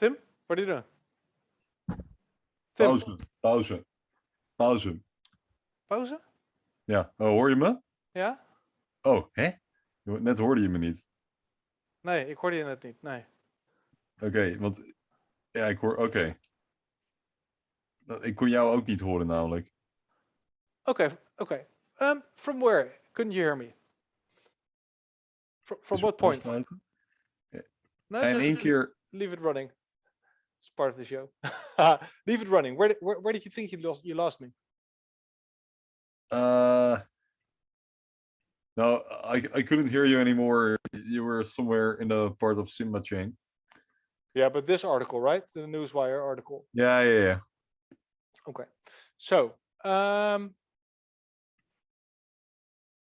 Tim, what are you doing? Tim, Pauze, pauze, pauze. pauze? Ja, oh, hoor je me? Ja? Oh, hè? Net hoorde je me niet. Nee, ik hoorde je net niet. Nee. Oké, want ja, ik hoor. Oké. Ik kon jou ook niet horen, namelijk. Okay. From where? Couldn't you hear me? From Dus what point? afsluiten. No, En just één keer. leave it running. It's part of the show. Leave it running. Where did you think you lost me? No, I couldn't hear you anymore. You were somewhere in the part of SIMBA-Chain. Yeah, but this article, right? The Newswire article. Yeah. Okay. So, hold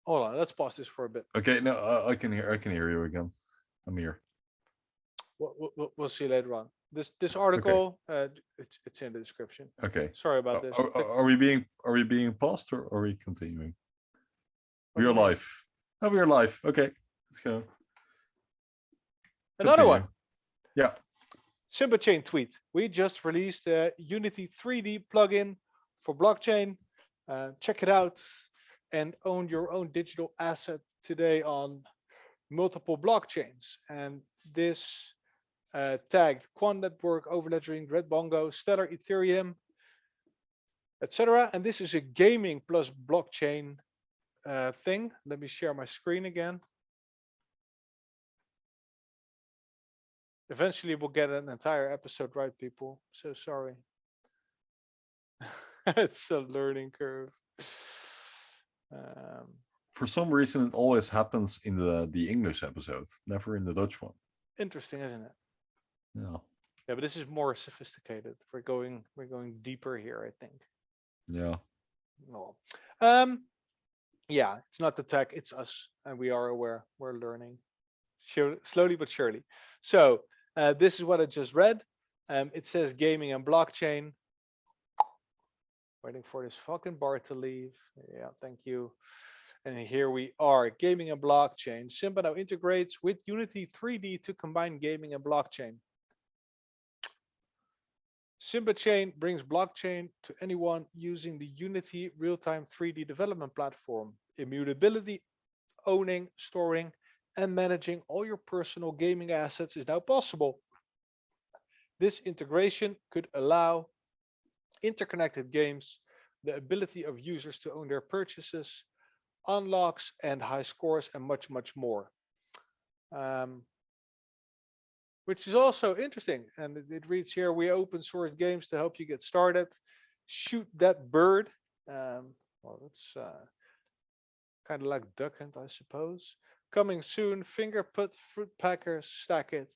on. Let's pause this for a bit. Okay, no, I can hear you again. I'm here. We'll see later on. This article, it's in the description. Okay. Sorry about this. Are we being paused or are we continuing? We are live. Oh, we are live. Okay, let's go. Another one. Yeah. SIMBA-Chain tweet. We just released a Unity 3D plugin for blockchain. Check it out and own your own digital asset today on multiple blockchains. And this tagged Quant Network, Overledgering, Red Bongo, Stellar, Ethereum, etc. And this is a gaming plus blockchain thing. Let me share my screen again. Eventually we'll get an entire episode right, people. So sorry. It's a learning curve. For some reason, it always happens in the English episode, never in the Dutch one. Interesting, isn't it? Yeah. Yeah, but this is more sophisticated. We're going deeper here, I think. Yeah. No. Yeah, it's not the tech, it's us, and we are aware. We're learning, slowly but surely. So this is what I just read. It says gaming and blockchain. Waiting for this fucking bar to leave. Yeah, thank you. And here we are, gaming and blockchain. Simba now integrates with Unity 3D to combine gaming and blockchain. SIMBA-Chain brings blockchain to anyone using the Unity real-time 3D development platform. Immutability, owning, storing, and managing all your personal gaming assets is now possible. This integration could allow interconnected games, the ability of users to own their purchases, unlocks and high scores, and much, much more. Which is also interesting. And it reads here, we open source games to help you get started. Shoot that bird. Well, it's kind of like Duck Hunt, I suppose. Coming soon, Fingerput, Fruit Packer, Stack It.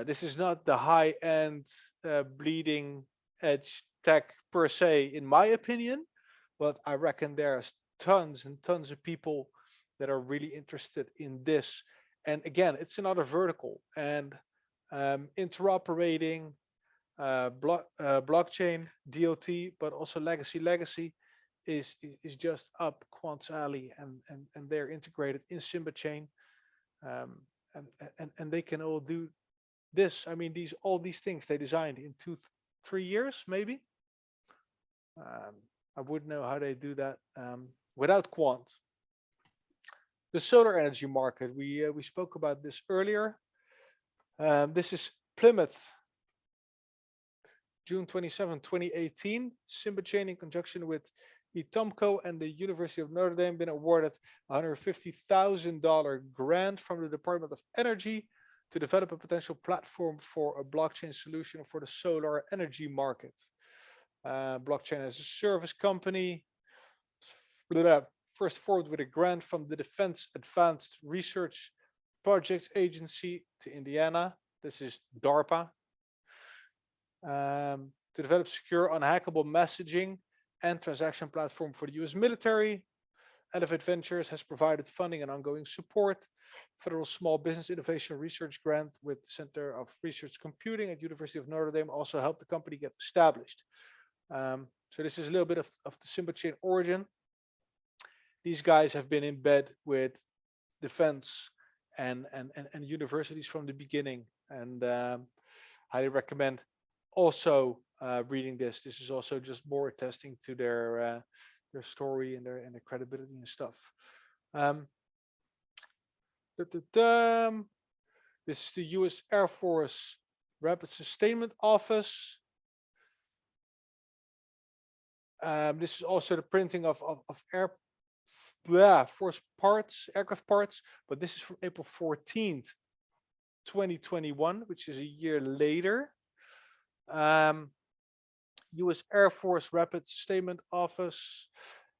This is not the high-end bleeding edge tech per se, in my opinion, but I reckon there's tons and tons of people that are really interested in this. And again, it's another vertical, and interoperating, blockchain, DOT, but also legacy. Legacy is just up Quant's alley, and they're integrated in SIMBA-Chain, um, and they can all do this. I mean, all these things they designed in 3 years, maybe. I wouldn't know how they do that without Quant. The solar energy market, we spoke about this earlier. This is Plymouth, June 27, 2018. SIMBA-Chain in conjunction with Etomco and the University of Notre Dame been awarded a $150,000 grant from the Department of Energy to develop a potential platform for a blockchain solution for the solar energy market. Blockchain as a service company. First forward with a grant from the Defense Advanced Research Projects Agency to Indiana. This is DARPA. To develop secure, unhackable messaging and transaction platform for the US military. Elevate Ventures has provided funding and ongoing support. Federal Small Business Innovation Research Grant with the Center of Research Computing at University of Notre Dame also helped the company get established. So this is a little bit of the SIMBA-Chain origin. These guys have been in bed with defense and universities from the beginning, and highly recommend also reading this. This is also just more attesting to their story and their credibility and stuff. This is the U.S. Air Force Rapid Sustainment Office. This is also the printing of force parts, aircraft parts, but this is from April 14th, 2021, which is a year later. U.S. Air Force Rapid Sustainment Office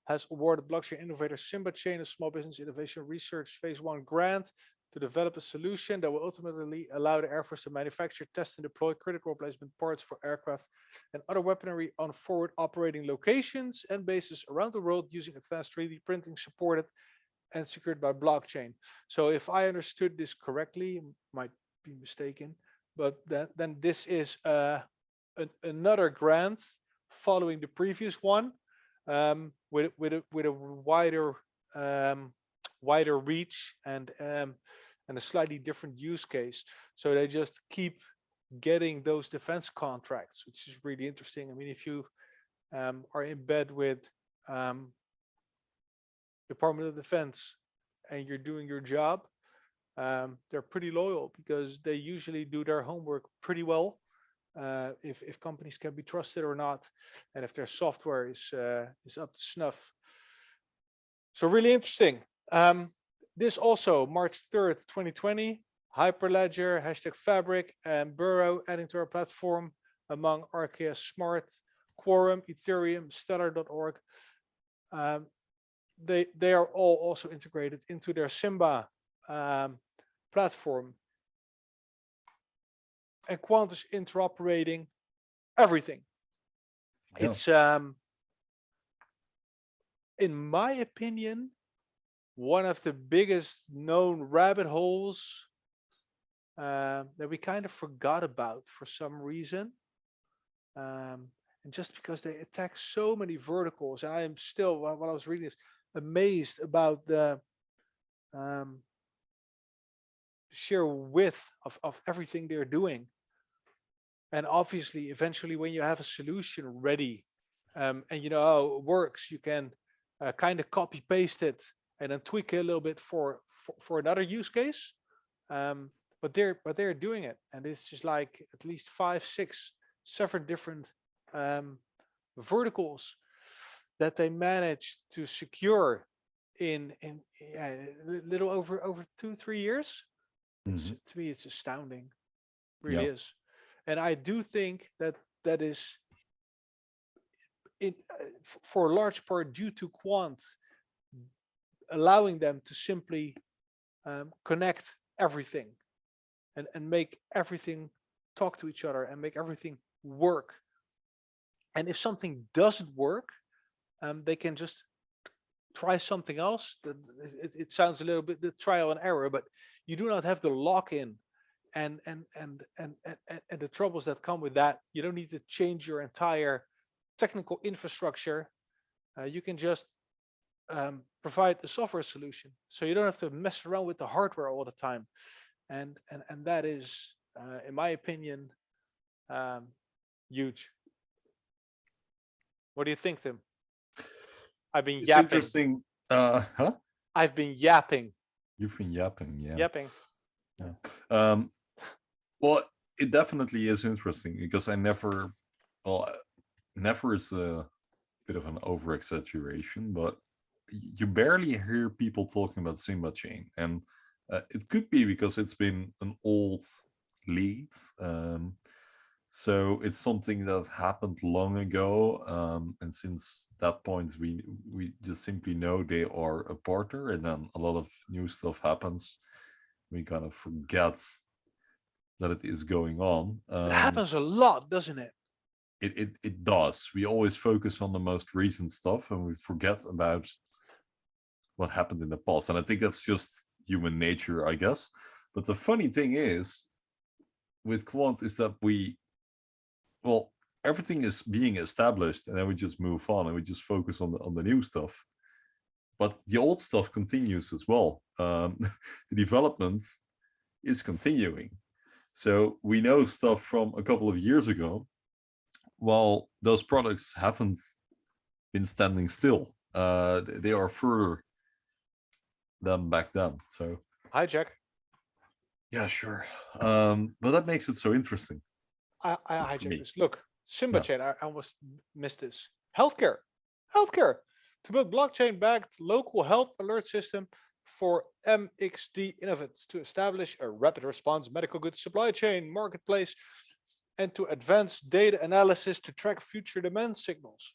has awarded blockchain innovator SIMBA-Chain a small business innovation research phase 1 grant to develop a solution that will ultimately allow the Air Force to manufacture, test, and deploy critical replacement parts for aircraft and other weaponry on forward operating locations and bases around the world using advanced 3D printing supported and secured by blockchain. So if I understood this correctly, might be mistaken, but then this is another grant following the previous one, with a wider reach and a slightly different use case. So they just keep getting those defense contracts, which is really interesting. I mean, if you are in bed with Department of Defense and you're doing your job, they're pretty loyal because they usually do their homework pretty well. If companies can be trusted or not, and if their software is up to snuff. So really interesting. This also March 3rd, 2020, Hyperledger, #Fabric, and Burrow adding to our platform among RKS Smart, Quorum, Ethereum, Stellar.org. They are all also integrated into their SIMBA platform. And Quant is interoperating everything. Yeah. It's in my opinion, one of the biggest known rabbit holes that we kind of forgot about for some reason. And just because they attack so many verticals, and I am still, while I was reading this, amazed about the sheer width of everything they're doing. And obviously, eventually, when you have a solution ready, and you know how it works, you can kind of copy paste it and then tweak it a little bit for another use case. But they're doing it, and it's just like at least 5, 6, 7 different verticals that they managed to secure in a little over 2-3 years. To me, it's astounding. Really is. And I do think that is for a large part due to Quant allowing them to simply connect everything and make everything talk to each other and make everything work. And if something doesn't work, they can just try something else. It sounds a little bit the trial and error, but you do not have the lock-in and the troubles that come with that. You don't need to change your entire technical infrastructure. You can just provide a software solution, so you don't have to mess around with the hardware all the time. And that is, in my opinion, huge. What do you think, Tim? I've been It's yapping. interesting. I've been yapping. You've been yapping, yeah. Yapping. Yeah. Well, it definitely is interesting because I never, well, never is a bit of an over exaggeration, but you barely hear people talking about SIMBA-Chain, and it could be because it's been an old lead. So it's something that happened long ago, and since that point, we just simply know they are a partner, and then a lot of new stuff happens. We kind of forget that it is going on. It happens a lot, doesn't it? It does. We always focus on the most recent stuff, and we forget about what happened in the past. And I think that's just human nature, I guess. But the funny thing is, with Quant, is that well, everything is being established, and then we just move on and we just focus on the new stuff. But the old stuff continues as well. The development is continuing. So we know stuff from a couple of years ago, while those products haven't been standing still. They are further than back then. So Hi, Jack. yeah, sure. But that makes it so interesting. I me. hijacked this. Look, SIMBA-Chain. I almost missed this. Healthcare. To build blockchain-backed local health alert system for MXD Innovates to establish a rapid response medical goods supply chain marketplace and to advance data analysis to track future demand signals.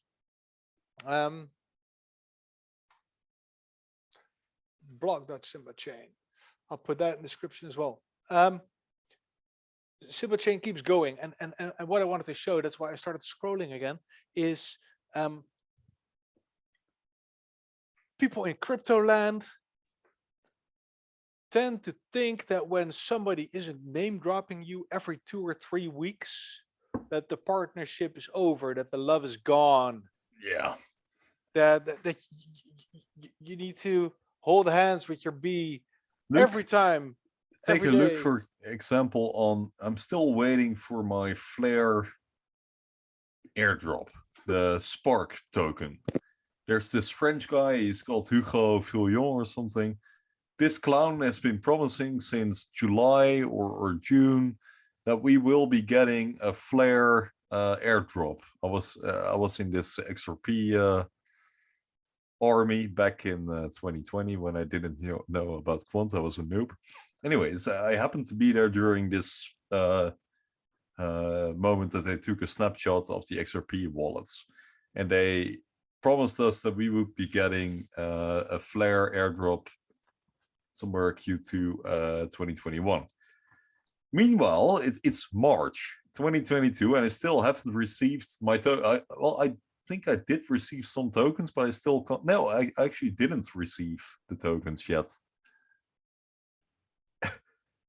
Blog.SIMBA-Chain. I'll put that in the description as well. SIMBA-Chain keeps going, and what I wanted to show, that's why I started scrolling again, is people in crypto land tend to think that when somebody isn't name dropping you every 2 or 3 weeks, that the partnership is over, that the love is gone. Yeah. That you need to hold hands with your B every time. Take a look, for example, on, I'm still waiting for my Flare airdrop, the Spark token. There's this French guy, he's called Hugo Fillon or something. This clown has been promising since July or June that we will be getting a Flare airdrop. I was in this XRP army back in 2020 when I didn't know about Quant. I was a noob. Anyways, I happened to be there during this moment that they took a snapshot of the XRP wallets, and they promised us that we would be getting a Flare airdrop somewhere Q2 2021. Meanwhile, it's March 2022, and I still haven't received my token. I think I did receive some tokens, but I still can't. No, I actually didn't receive the tokens yet.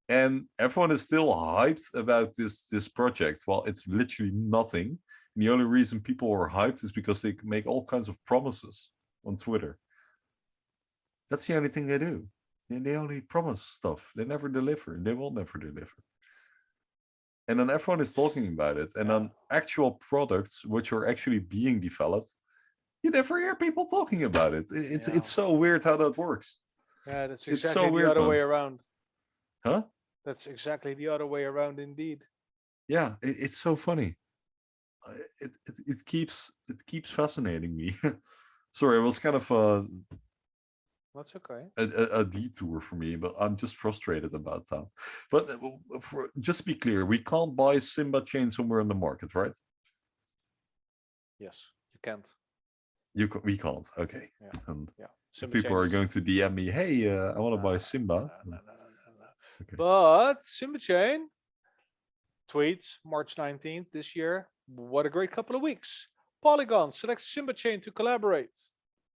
And everyone is still hyped about this project. Well, it's literally nothing. And the only reason people are hyped is because they make all kinds of promises on Twitter. That's the only thing they do. They only promise stuff. They never deliver. They will never deliver. And then everyone is talking about it. And then actual products which are actually being developed, you never hear people talking about it. It's so weird how that works. Yeah, that's It's exactly so the weird, other man. way around. Huh? That's exactly the other way around indeed. Yeah, it's so funny. It keeps fascinating me. Sorry, it was kind of That's okay. a detour for me, but I'm just frustrated about that. But just to be clear, we can't buy SIMBA-Chain somewhere in the market, right? Yes, you can't. We can't. Okay. Yeah. And Yeah. people are going to DM me, hey, I want to buy Simba. No. Okay. But SIMBA-Chain tweets March 19th this year. What a great couple of weeks. Polygon selects SIMBA-Chain to collaborate.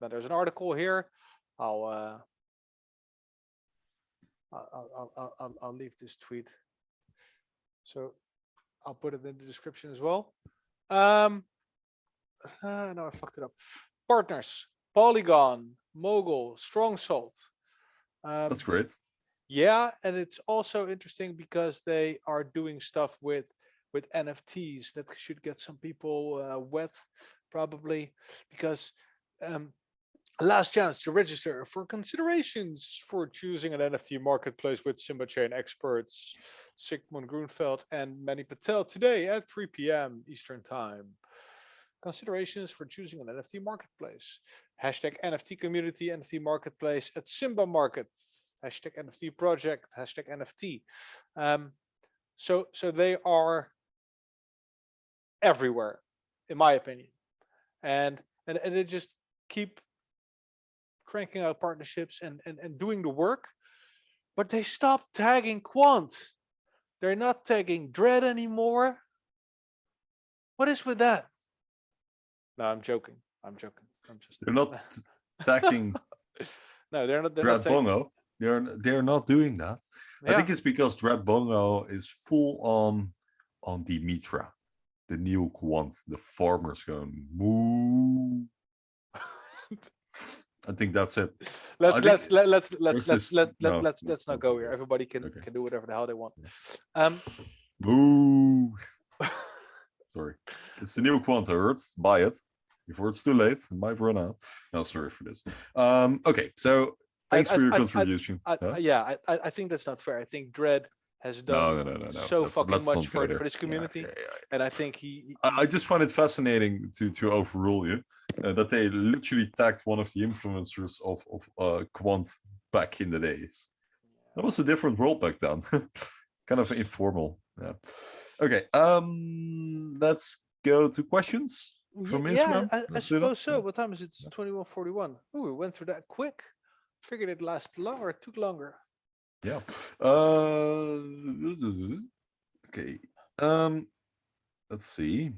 Now there's an article here. I'll leave this tweet So I'll put it in the description as well. No, I fucked it up. Partners, Polygon, Mogul, Strong Salt. That's great. Yeah, and it's also interesting because they are doing stuff with NFTs that should get some people wet, probably, because last chance to register for considerations for choosing an NFT marketplace with SIMBA-Chain experts Sigmund Grunfeld and Manny Patel today at 3 p.m. Eastern Time. Considerations for choosing an NFT marketplace. Hashtag NFT community, NFT marketplace at Simba Market. Hashtag NFT project, hashtag NFT. So they are everywhere, in my opinion. And they just keep cranking out partnerships and doing the work, but they stopped tagging Quant. They're not tagging Dread anymore. What is with that? No, I'm joking. I'm joking. I'm just. They're not tagging. No, they're not. They're Dread not tagging. Bongo. They're not doing that. Yeah. I think it's because Dread Bongo is full on Dimitra, the new Quant, the farmers going moo. I think that's it. Let's not go here. Okay. Everybody can do whatever the hell they want. Boo. Sorry, it's the new Quant. I heard. Buy it before it's too late. It might run out. No, sorry for this. Okay, so thanks for your contribution. I think that's not fair. I think Dread has done no. so fucking much for this community, yeah. and I think he I just find it fascinating to overrule you that they literally tagged one of the influencers of Quant back in the days. That was a different world back then. Kind of informal. Yeah. Okay. Let's go to questions from Instagram. I suppose so. What time is it? It's 21:41. Oh, we went through that quick. Figured it lasted longer. It took longer. Yeah. Okay. Let's see.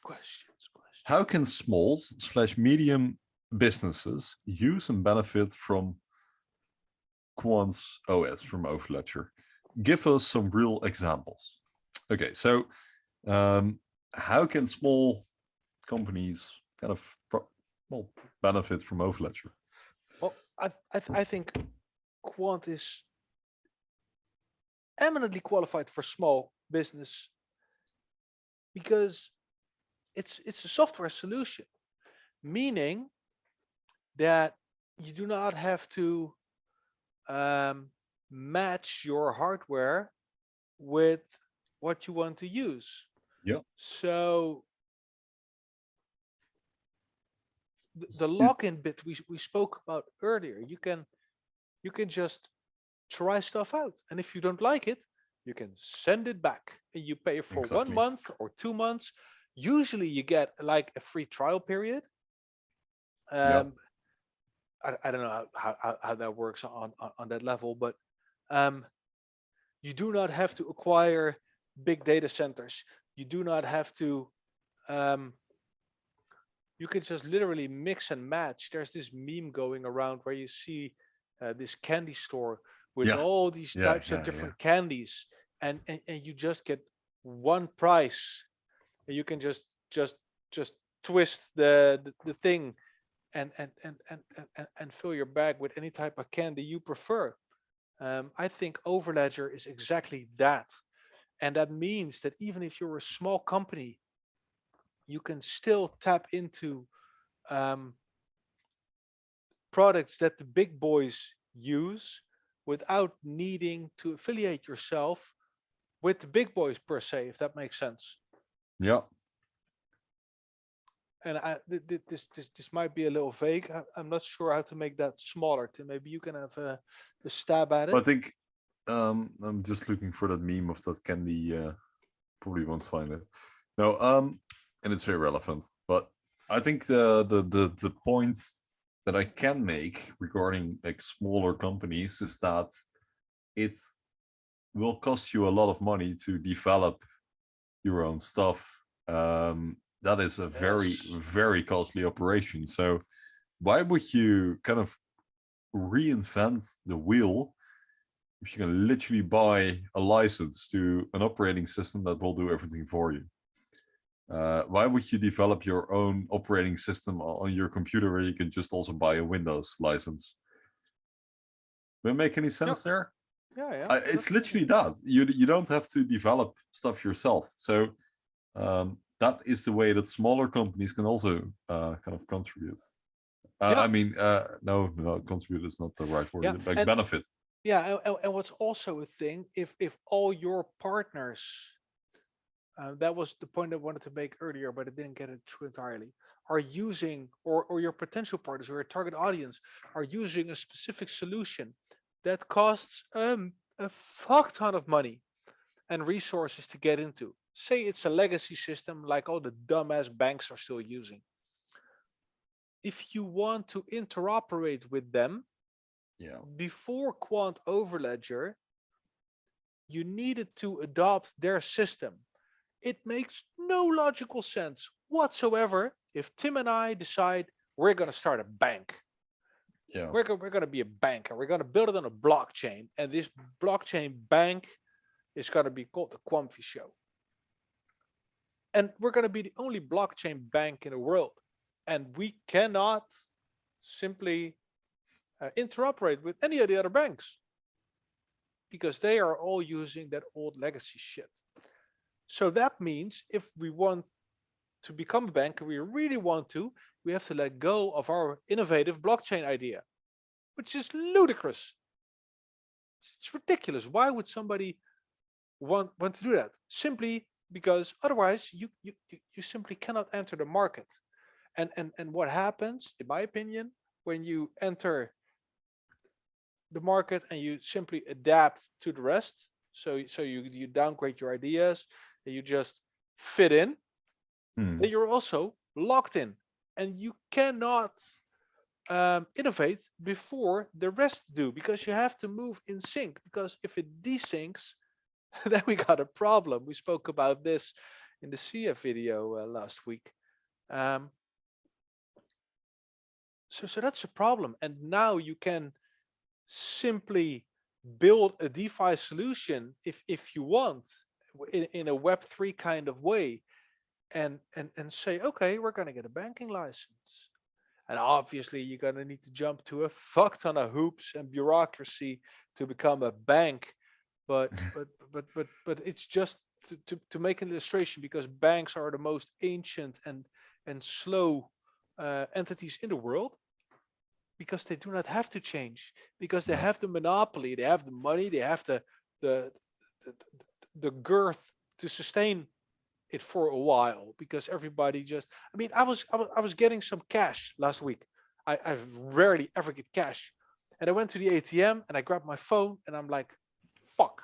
Questions. How can small/medium businesses use and benefit from Quant's OS from Overledger? Give us some real examples. Okay, so how can small companies kind of benefit from Overledger? Well, I think Quant is eminently qualified for small business because it's a software solution, meaning that you do not have to match your hardware with what you want to use. Yeah. So the login bit we spoke about earlier, you can just try stuff out, and if you don't like it, you can send it back, and you pay for 1 month or 2 months. Usually you get like a free trial period. I don't know how that works on that level, but you do not have to acquire big data centers. You do not have to. You can just literally mix and match. There's this meme going around where you see this candy store with all these types of different candies, and you just get one price, and you can just twist the thing and fill your bag with any type of candy you prefer. I think Overledger is exactly that, and that means that even if you're a small company, you can still tap into products that the big boys use without needing to affiliate yourself with the big boys per se, if that makes sense. Yeah. And this might be a little vague. I'm not sure how to make that smaller. Tim, maybe you can have a stab at it. I think I'm just looking for that meme of that candy. Probably won't find it. No, and it's very relevant. But I think the point that I can make regarding like smaller companies is that it will cost you a lot of money to develop your own stuff. That is a very costly operation. So why would you kind of reinvent the wheel if you can literally buy a license to an operating system that will do everything for you. Why would you develop your own operating system on your computer where you can just also buy a Windows license? Will it make any sense there? Yeah. It's literally that. You don't have to develop stuff yourself. So that is the way that smaller companies can also kind of contribute. I mean, no, contribute is not the right word. Yeah, Like benefit. Yeah, and what's also a thing, if all your partners, that was the point I wanted to make earlier, but I didn't get it through entirely, are using, or your potential partners or your target audience are using a specific solution that costs a fuck ton of money and resources to get into. Say it's a legacy system like all the dumbass banks are still using. If you want to interoperate with them, before Quant Overledger, you needed to adopt their system. It makes no logical sense whatsoever if Tim and I decide we're going to start a bank. We're going to be a bank and we're going to build it on a blockchain. And this blockchain bank is going to be called the Quamfi Show. And we're going to be the only blockchain bank in the world. And we cannot simply interoperate with any of the other banks because they are all using that old legacy shit. So that means if we want to become a bank, and we really want to, we have to let go of our innovative blockchain idea, which is ludicrous. It's ridiculous. Why would somebody want to do that? Simply because otherwise you simply cannot enter the market. And what happens, in my opinion, when you enter the market and you simply adapt to the rest, so you downgrade your ideas and you just fit in, then you're also locked in, and you cannot innovate before the rest do, because you have to move in sync. Because if it desyncs, then we got a problem. We spoke about this in the CF video last week. So that's a problem. And now you can simply build a DeFi solution if you want in a Web3 kind of way, and say, okay, we're going to get a banking license. And obviously you're going to need to jump to a fuck ton of hoops and bureaucracy to become a bank. But it's just to make an illustration, because banks are the most ancient and slow entities in the world, because they do not have to change, because they have the monopoly, they have the money, they have the girth to sustain it for a while, because everybody just, I mean, I was getting some cash last week. I rarely ever get cash, and I went to the ATM and I grabbed my phone and I'm like, fuck,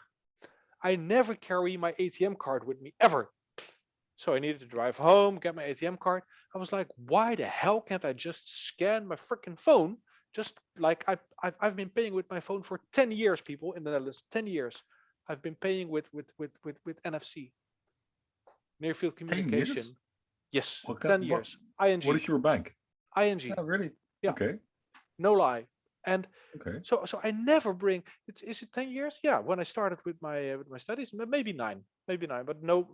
I never carry my ATM card with me ever. So I needed to drive home, get my ATM card. I was like, why the hell can't I just scan my freaking phone? Just like I've been paying with my phone for 10 years, people in the Netherlands. 10 years. I've been paying with NFC. Near field communication. 10 years? Yes, what 10 years. ING. What is your bank? ING. Oh, really? Yeah. Okay. No lie. And okay. So I never bring. Is it 10 years? Yeah. When I started with my studies, maybe nine, but no.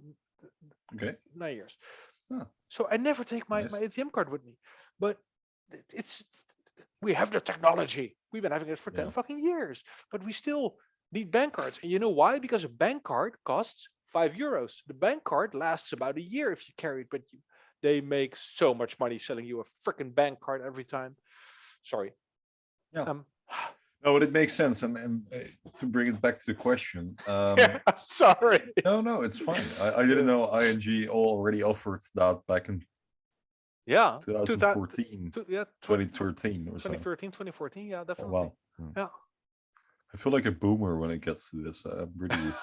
Okay. 9 years. Oh. So I never take my ATM card with me. But we have the technology. We've been having it for 10 fucking years, but we still need bank cards. And you know why? Because a bank card costs €5. The bank card lasts about a year if you carry it, but they make so much money selling you a freaking bank card every time. Sorry. Yeah. No, but it makes sense. And to bring it back to the question. Sorry. No, it's fine. I didn't know ING already offered that back in 2014, 2013 or something. 2013, 2014. Yeah, definitely. Oh, wow. Yeah. I feel like a boomer when it gets to this. I'm really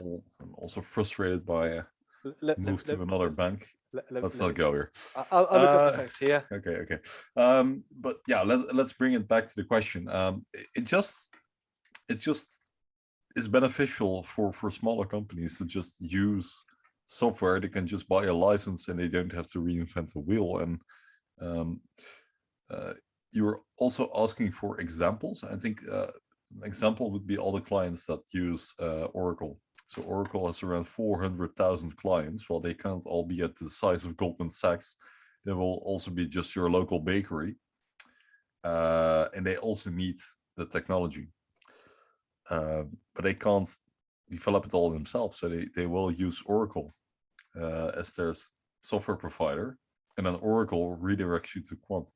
old. I'm also frustrated by move to another bank. Let's not go here. I'll look up the facts here. Okay. But yeah, let's bring it back to the question. It just is beneficial for smaller companies to just use software. They can just buy a license and they don't have to reinvent the wheel. And you were also asking for examples. I think an example would be all the clients that use Oracle. So Oracle has around 400,000 clients. While they can't all be at the size of Goldman Sachs, they will also be just your local bakery. And they also need the technology. But they can't develop it all themselves. So they will use Oracle as their software provider. And then Oracle redirects you to Quant.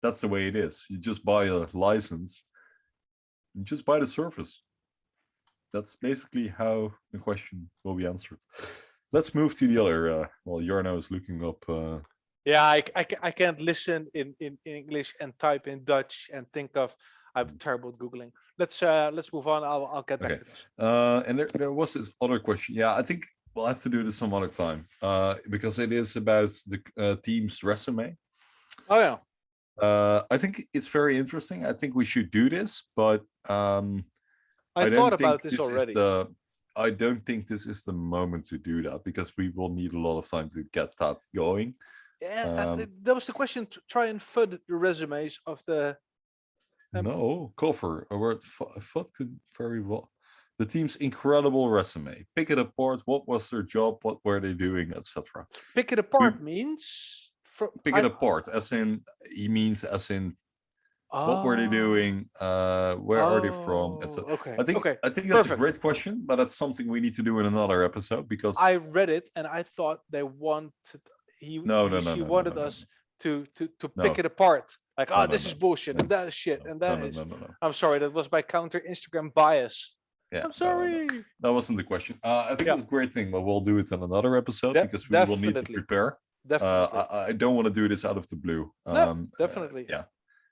That's the way it is. You just buy a license. You just buy the service. That's basically how the question will be answered. Let's move to the other. Well, Jarno is looking up. Yeah, I can't listen in English and type in Dutch and think of. I'm terrible at Googling. Let's move on. I'll get back to this. And there was this other question. Yeah, I think we'll have to do this some other time because it is about the team's resume. Oh yeah. I think it's very interesting. I think we should do this, but I thought about this already. I don't think this is the moment to do that because we will need a lot of time to get that going. Yeah, that was the question. To try and fud the resumes of the. No, cover a word. FUD could very well. The team's incredible resume. Pick it apart. What was their job? What were they doing, etc. Pick it apart means. Pick it apart, as in he means as in. What were they doing? Where are they from? Okay. I think that's perfect. A great question, but that's something we need to do in another episode because I read it and I thought they wanted she wanted us to pick it apart. Like, this is bullshit and that is shit and that is. I'm sorry, that was my counter Instagram bias. Yeah, I'm sorry. That wasn't the question. I think it's a great thing, but we'll do it in another episode because we will need to prepare. Definitely. I don't want to do this out of the blue. No, definitely. Yeah.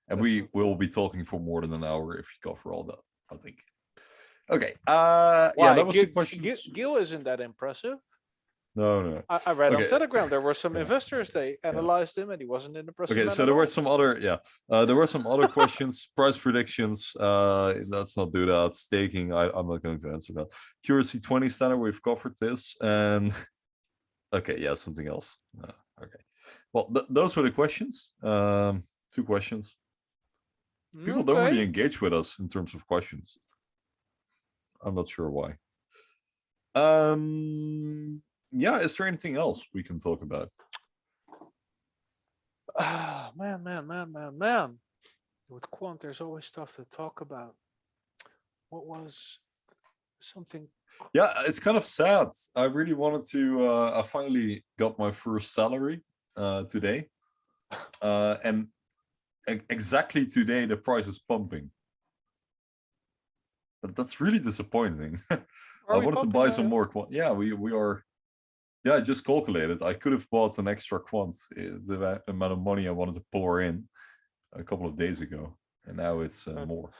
And we will be talking for more than an hour if you cover all that, I think. Okay. Yeah, that was the question. Gil isn't that impressive. No. I read on Telegram there were some investors. They analyzed him, and he wasn't in the impressive. Okay, so there were some other questions. Price predictions. Let's not do that. Staking. I'm not going to answer that. QRC20 standard. We've covered this, and okay, yeah, something else. Okay. Well, those were the questions. 2 questions. People don't really engage with us in terms of questions. I'm not sure why. Yeah, is there anything else we can talk about? Man. With Quant, there's always stuff to talk about. What was something? Yeah, it's kind of sad. I really wanted to. I finally got my first salary today, and exactly today the price is pumping. But that's really disappointing. I wanted to buy some more Quant. Yeah, we are. Yeah, I just calculated. I could have bought an extra Quant, the amount of money I wanted to pour in a couple of days ago, and now it's more.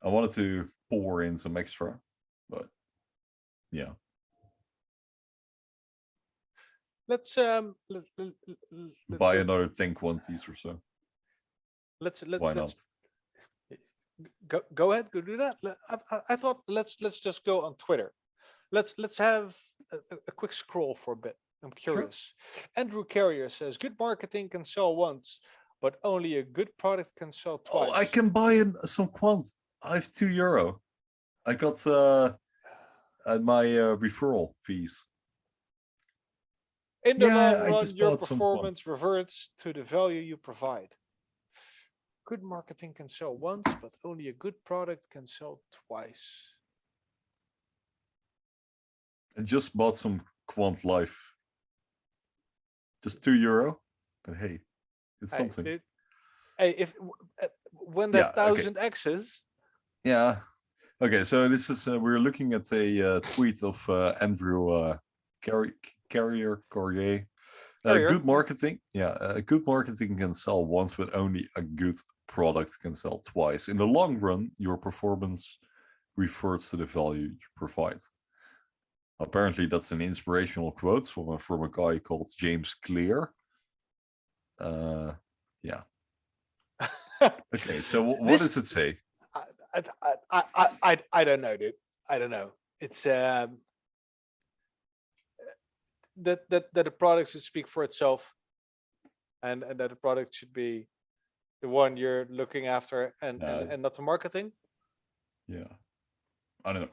I wanted to pour in some extra, but yeah. Let's buy another 10 Quanties or so. Why not? Go ahead, go do that. I thought let's just go on Twitter. Let's have a quick scroll for a bit. I'm curious. Sure. Andrew Carrier says, "Good marketing can sell once, but only a good product can sell twice." Oh, I can buy in some Quant. I have €2. I got at my referral fees. In the long run, your performance reverts to the value you provide. Good marketing can sell once, but only a good product can sell twice. I just bought some Quant Life. Just €2, but hey, it's something. If when that 1,000 X's. Yeah. Okay, so this is we're looking at a tweet of Andrew Carrier. Good marketing. Yeah, good marketing can sell once, but only a good product can sell twice. In the long run, your performance refers to the value you provide. Apparently, that's an inspirational quote from a guy called James Clear. Yeah. Okay, so what does it say? I don't know, dude. I don't know. It's that the product should speak for itself, and that the product should be the one you're looking after, and not the marketing. Yeah. I don't know.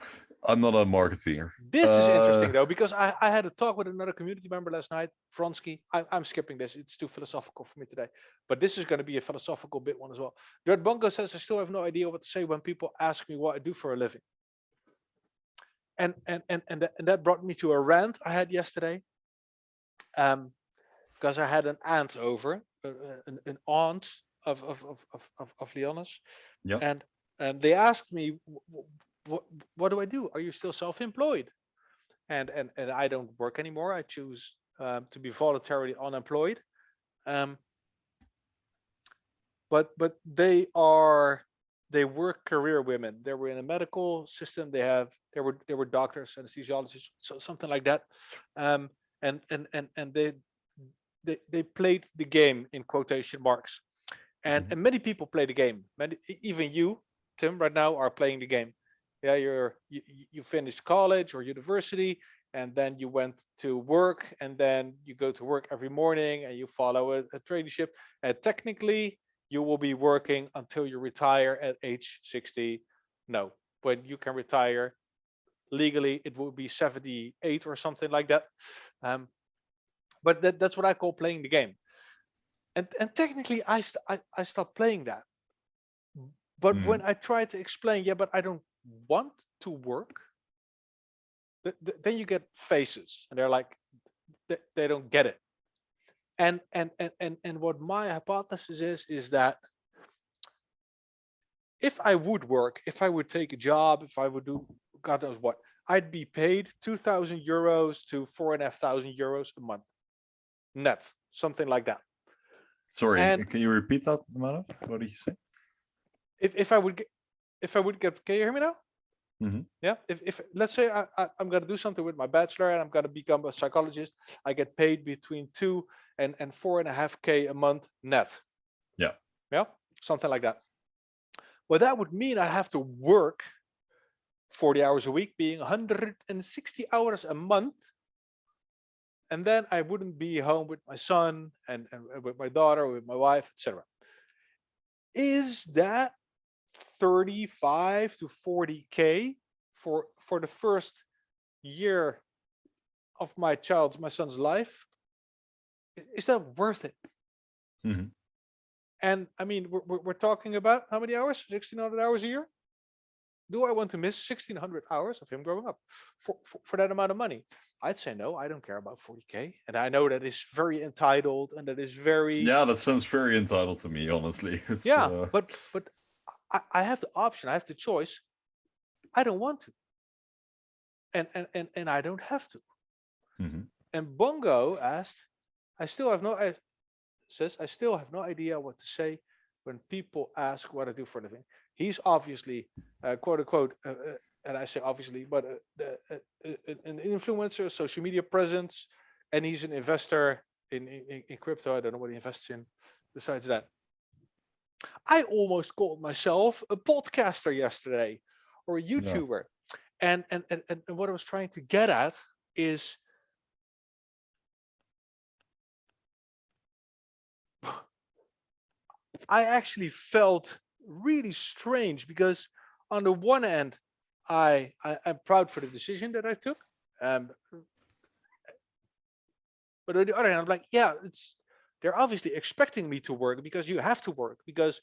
I'm not a marketeer. This is interesting though, because I had a talk with another community member last night, Vronsky. I'm skipping this. It's too philosophical for me today. But this is going to be a philosophical bit one as well. Dread Bongo says, I still have no idea what to say when people ask me what I do for a living. And that brought me to a rant I had yesterday. Because I had an aunt over, an aunt of Leona's. Yeah. And they asked me, what do I do? Are you still self-employed? And I don't work anymore. I choose to be voluntarily unemployed. But they were career women. They were in a medical system. They were doctors, anesthesiologists, so something like that. And they played the game in quotation marks. And many people play the game. Even you, Tim, right now are playing the game. Yeah, you finished college or university, and then you went to work, and then you go to work every morning, and you follow a traineeship. And technically, you will be working until you retire at age 60. No, when you can retire legally, it will be 78 or something like that. But that's what I call playing the game. And technically, I stopped playing that. But when I try to explain, yeah, but I don't want to work, then you get faces, and they're like, they don't get it. And what my hypothesis is that if I would work, if I would take a job, if I would do God knows what, I'd be paid 2,000 euros to 4,500 euros a month net, something like that. Sorry, And can you repeat that, Mano? What did you say? If I would get, can you hear me now? Yeah. If let's say I'm gonna do something with my bachelor and I'm gonna become a psychologist, I get paid between 2 and 4.5K a month net. Yeah. Yeah, something like that. Well, that would mean I have to work 40 hours a week, being 160 hours a month. And then I wouldn't be home with my son and with my daughter, with my wife, etc. Is that 35 to 40K for the first year of my son's life? Is that worth it? And I mean, we're talking about how many hours? 1,600 hours a year? Do I want to miss 1,600 hours of him growing up for that amount of money? I'd say no. I don't care about 40K, and I know that is very entitled, and that is very, yeah, that sounds very entitled to me, honestly. It's, yeah, but I have the option. I have the choice. I don't want to, and I don't have to. And Bongo asked, I still have no idea what to say when people ask what I do for a living. He's obviously, quote unquote, and I say obviously, but an influencer, social media presence, and he's an investor in crypto. I don't know what he invests in besides that. I almost called myself a podcaster yesterday or a YouTuber. And what I was trying to get at is I actually felt really strange because on the one hand, I'm proud for the decision that I took. But on the other hand, I'm like, yeah, they're obviously expecting me to work because you have to work, because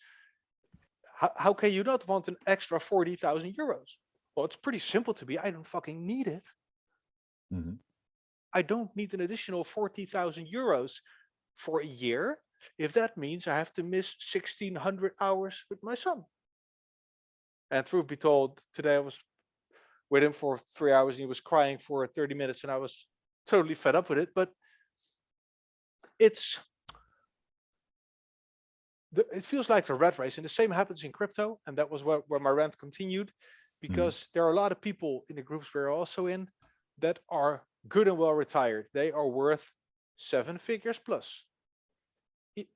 how can you not want an extra 40,000 euros? Well, it's pretty simple to me. I don't fucking need it. I don't need an additional 40,000 euros for a year if that means I have to miss 1,600 hours with my son. And truth be told, today I was with him for 3 hours and he was crying for 30 minutes and I was totally fed up with it. But it feels like the rat race, and the same happens in crypto. And that was where my rant continued, because there are a lot of people in the groups we're also in that are good and well retired. They are worth 7 figures plus.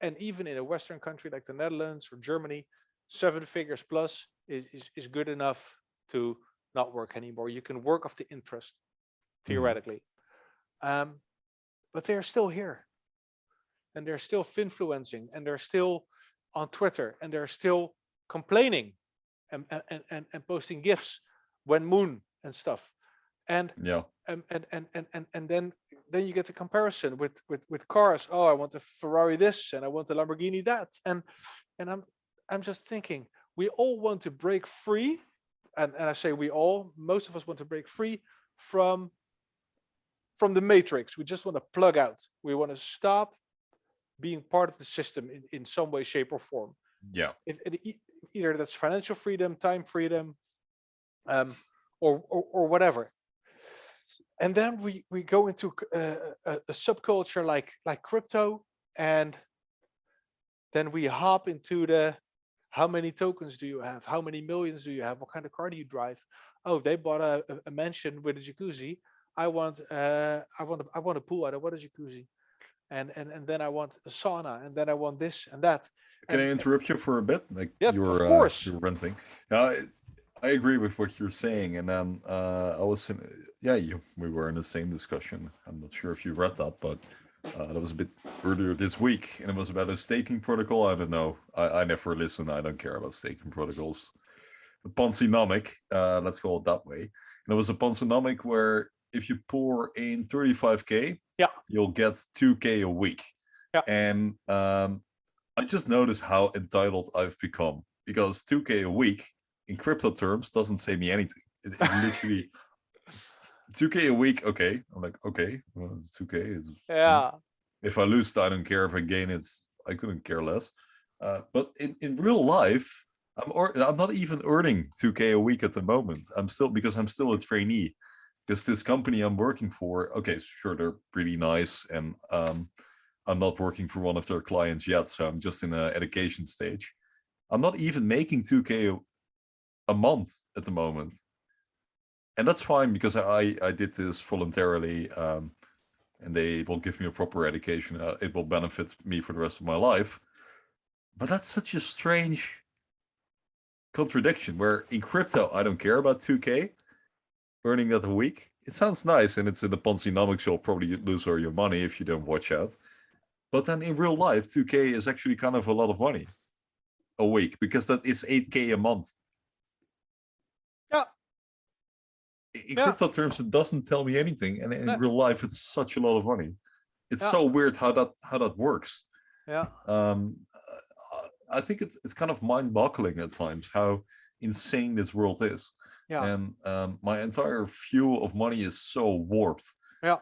And even in a Western country like the Netherlands or Germany, 7 figures plus is good enough to not work anymore. You can work off the interest, theoretically. But they're still here. And they're still finfluencing, and they're still on Twitter, and they're still complaining. and posting gifs when moon and stuff. And Yeah. and then you get the comparison with cars. Oh, I want a Ferrari this and I want the Lamborghini that. And I'm just thinking, we all want to break free, and I say we all, most of us want to break free from the matrix. We just want to plug out. We want to stop being part of the system in some way, shape, or form. Yeah. Either that's financial freedom, time freedom, or whatever. And then we go into a subculture like crypto, and then we hop into the, how many tokens do you have? How many millions do you have? What kind of car do you drive? Oh, they bought a mansion with a jacuzzi. I want a pool. I don't want a jacuzzi. And then I want a sauna, and then I want this and that. Can I interrupt you for a bit? Like, yeah, of course. You're renting. I agree with what you're saying, and then I was in, we were in the same discussion. I'm not sure if you read that, but that was a bit earlier this week, and it was about a staking protocol. I don't know. I never listen. I don't care about staking protocols. A Ponzi-nomic, let's call it that way. And it was a Ponzi-nomic where if you pour in 35K, you'll get 2K a week. Yeah. And I just noticed how entitled I've become, because 2K a week in crypto terms doesn't say me anything. It literally 2K a week. Okay, I'm like, okay, well, 2K is. Yeah. If I lose, I don't care. If I gain, I couldn't care less. But in real life, I'm not even earning 2K a week at the moment. I'm still a trainee. Because this company I'm working for, okay, sure, they're pretty nice, and I'm not working for one of their clients yet, so I'm just in an education stage. I'm not even making 2K a month at the moment, and that's fine because I did this voluntarily, and they will give me a proper education. It will benefit me for the rest of my life. But that's such a strange contradiction, where in crypto I don't care about 2K. Earning that a week, it sounds nice, and it's in the Ponzi-nomics, you'll probably lose all your money if you don't watch out. But then in real life, 2K is actually kind of a lot of money a week, because that is 8K a month. Yeah. In crypto terms, it doesn't tell me anything, and in real life, it's such a lot of money. It's so weird how that works. Yeah. I think it's kind of mind-boggling at times how insane this world is. Yeah. And my entire view of money is so warped. Yeah.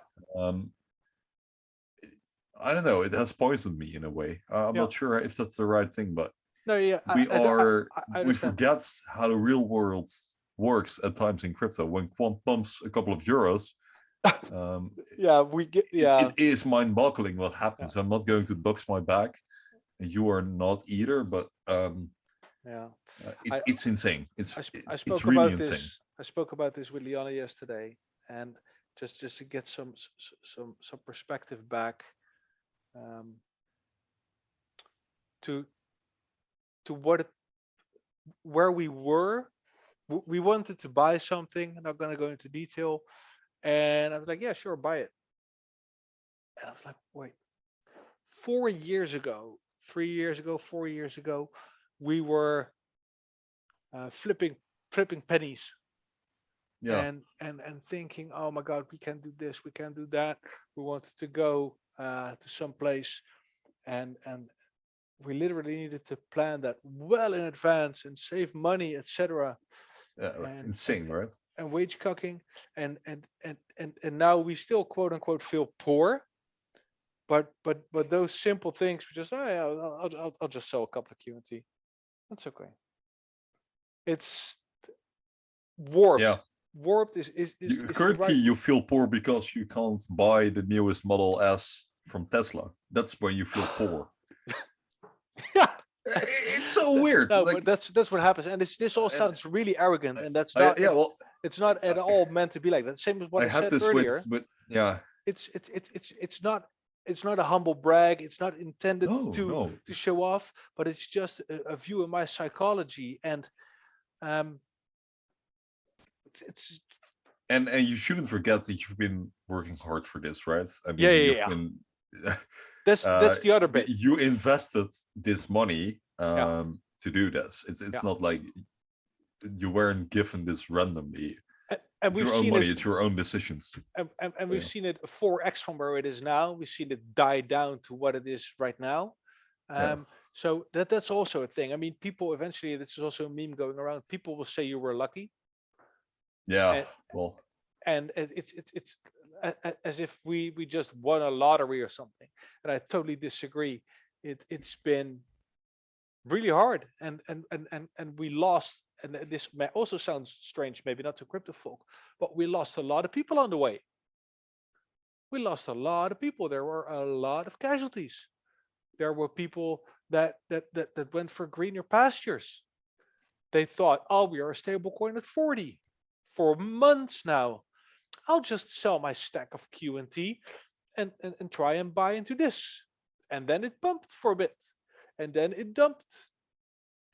I don't know. It has poisoned me in a way. I'm not sure if that's the right thing, but no, yeah, we forget how the real world works at times in crypto. When Quant pumps a couple of euros, it is mind-boggling what happens. I'm not going to dox my back, and you are not either, but it's insane. It's really insane. I spoke about this with Liana yesterday, and just to get some perspective back to where we were. We wanted to buy something. I'm not going to go into detail, and I was like, yeah, sure, buy it. And I was like, wait, 4 years ago, 3 years ago, 4 years ago, we were flipping pennies, and thinking, oh my God, we can do this, we can do that. We wanted to go to some place, and we literally needed to plan that well in advance and save money, etc. Insane, right? And wage cocking, and now we still quote unquote feel poor, but those simple things, we just, I'll just sell a couple of QNT. That's okay. It's warped. Yeah. Warped is currently you feel poor because you can't buy the newest Model S from Tesla. That's when you feel poor. Yeah. It's so weird. No, but that's what happens, and this all sounds really arrogant, and that's not. It's not at all meant to be like that. Same as what I said earlier. It's not a humble brag. It's not intended to show off, but it's just a view of my psychology, and it's. And you shouldn't forget that you've been working hard for this, right? I mean, That's the other bit. You invested this money to do this. It's not like you weren't given this randomly. And we've Your own seen money, it, it's your own decisions. and we've seen it 4x from where it is now. We've seen it die down to what it is right now. So that's also a thing. I mean, people eventually, this is also a meme going around. People will say you were lucky. Yeah, well, and it's as if we just won a lottery or something. And I totally disagree. It's been really hard, and we lost. And this also sounds strange, maybe not to crypto folk, but we lost a lot of people on the way. We lost a lot of people. There were a lot of casualties. There were people that went for greener pastures. They thought, oh, we are a stable coin at 40 for months now. I'll just sell my stack of QNT and try and buy into this. And then it bumped for a bit. And then it dumped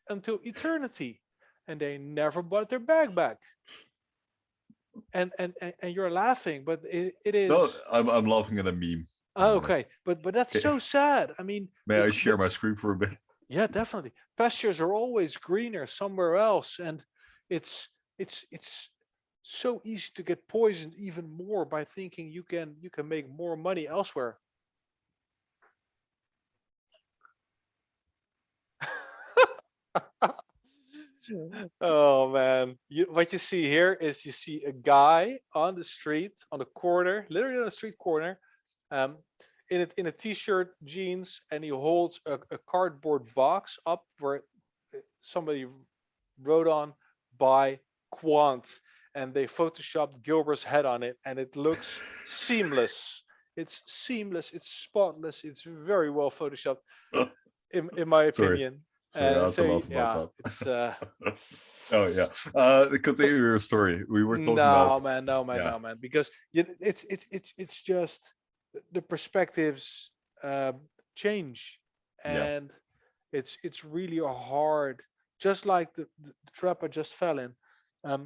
until eternity. And they never bought their bag back. And you're laughing, but it is. No, I'm laughing at a meme. Oh, okay, but that's so sad. I mean, may I share my screen for a bit? Yeah, definitely. Pastures are always greener somewhere else, and it's so easy to get poisoned even more by thinking you can make more money elsewhere. Oh man, what you see here is you see a guy on the street, on the corner, literally on the street corner, in a t-shirt, jeans, and he holds a cardboard box up where somebody wrote on "Buy Quant," and they photoshopped Gilbert's head on it, and it looks seamless. It's seamless. It's spotless. It's very well photoshopped, in my opinion. Sorry, it's oh yeah. Continue your story. We were talking about no man, because it's just the perspectives change, and it's really hard. Just like the trap I just fell in. I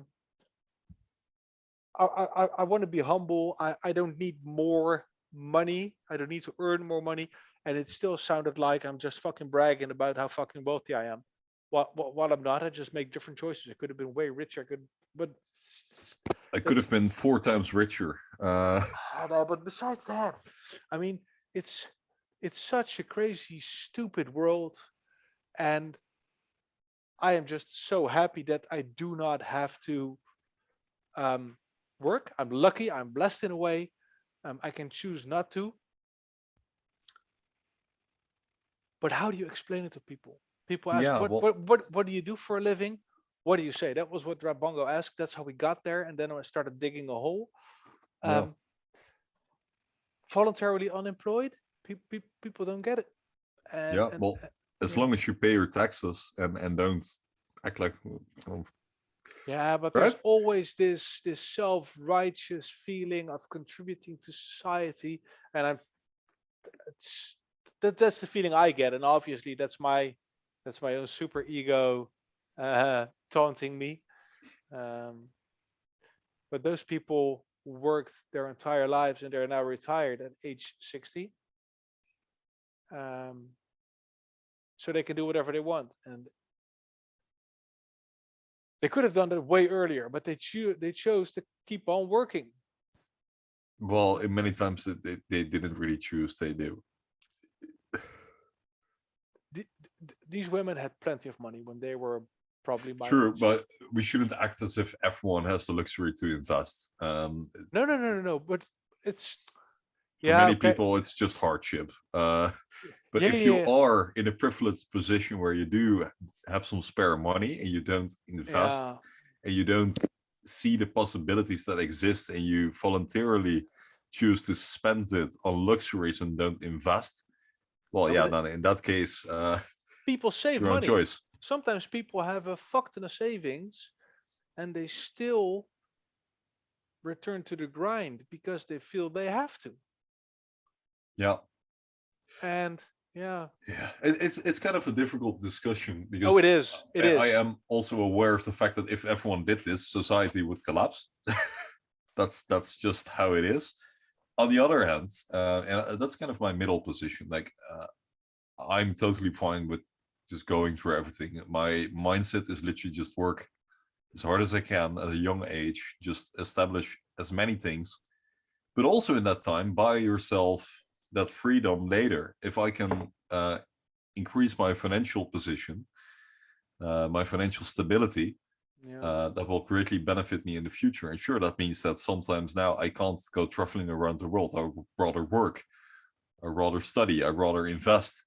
want to be humble. I don't need more money. I don't need to earn more money. And it still sounded like I'm just fucking bragging about how fucking wealthy I am. While I'm not, I just make different choices. I could have been way richer. I could have been 4 times richer. But besides that, I mean, it's such a crazy, stupid world, and I am just so happy that I do not have to work. I'm lucky. I'm blessed in a way. I can choose not to. But how do you explain it to people? People ask, what do you do for a living? What do you say? That was what Rabongo asked. That's how we got there. And then I started digging a hole. Voluntarily unemployed, people don't get it. As long as you pay your taxes and don't act like... but there's always this self-righteous feeling of contributing to society. And that's the feeling I get, and obviously that's my own super ego taunting me. But those people worked their entire lives and they're now retired at age 60, so they can do whatever they want, and they could have done that way earlier, but they chose to keep on working. Well, many times they didn't really choose, they do. These women had plenty of money when they were probably my true age. But we shouldn't act as if everyone has the luxury to invest. No, but it's for many people it's just hardship, but if you are in a privileged position where you do have some spare money and you don't invest and you don't see the possibilities that exist, and you voluntarily choose to spend it on luxuries and don't invest, then in that case people save your own money. Choice. Sometimes people have a fuck ton of savings and they still return to the grind because they feel they have to. And it's kind of a difficult discussion because it is. I am also aware of the fact that if everyone did this, society would collapse. that's just how it is. On the other hand, and that's kind of my middle position, like I'm totally fine with just going through everything. My mindset is literally just work as hard as I can at a young age, just establish as many things, but also in that time, buy yourself that freedom later. If I can increase my financial position, my financial stability, that will greatly benefit me in the future. And sure, that means that sometimes now I can't go traveling around the world. I would rather work, I'd rather study, I'd rather invest.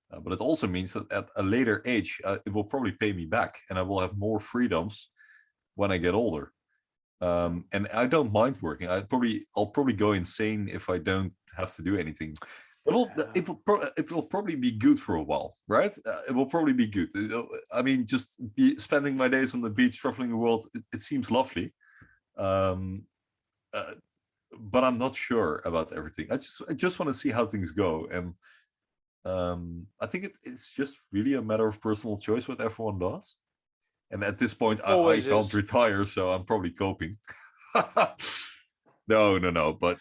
But it also means that at a later age, it will probably pay me back, and I will have more freedoms when I get older. And I don't mind working. I'll probably go insane if I don't have to do anything. It will probably be good for a while, right? It will probably be good. I mean, just spending my days on the beach, traveling the world, it seems lovely. But I'm not sure about everything. I just want to see how things go. And I think it's just really a matter of personal choice what everyone does. And at this point, I can't retire, so I'm probably coping. No. But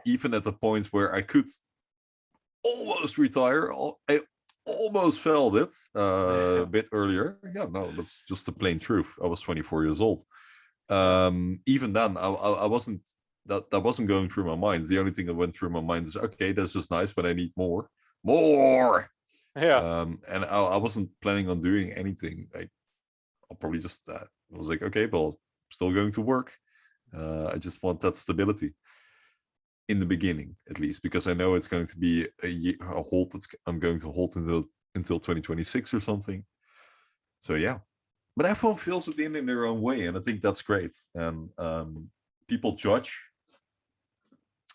even at the point where I could almost retire, I almost felt it a bit earlier. Yeah, no, that's just the plain truth. I was 24 years old. Even then, I wasn't. That wasn't going through my mind. The only thing that went through my mind is, okay, this is nice, but I need more. Yeah. And I wasn't planning on doing anything. I'll probably just I was like, okay, well, I'm still going to work. I just want that stability in the beginning, at least, because I know it's going to be a hold. I'm going to hold until 2026 or something. So yeah, but everyone feels it in their own way, and I think that's great. And people judge.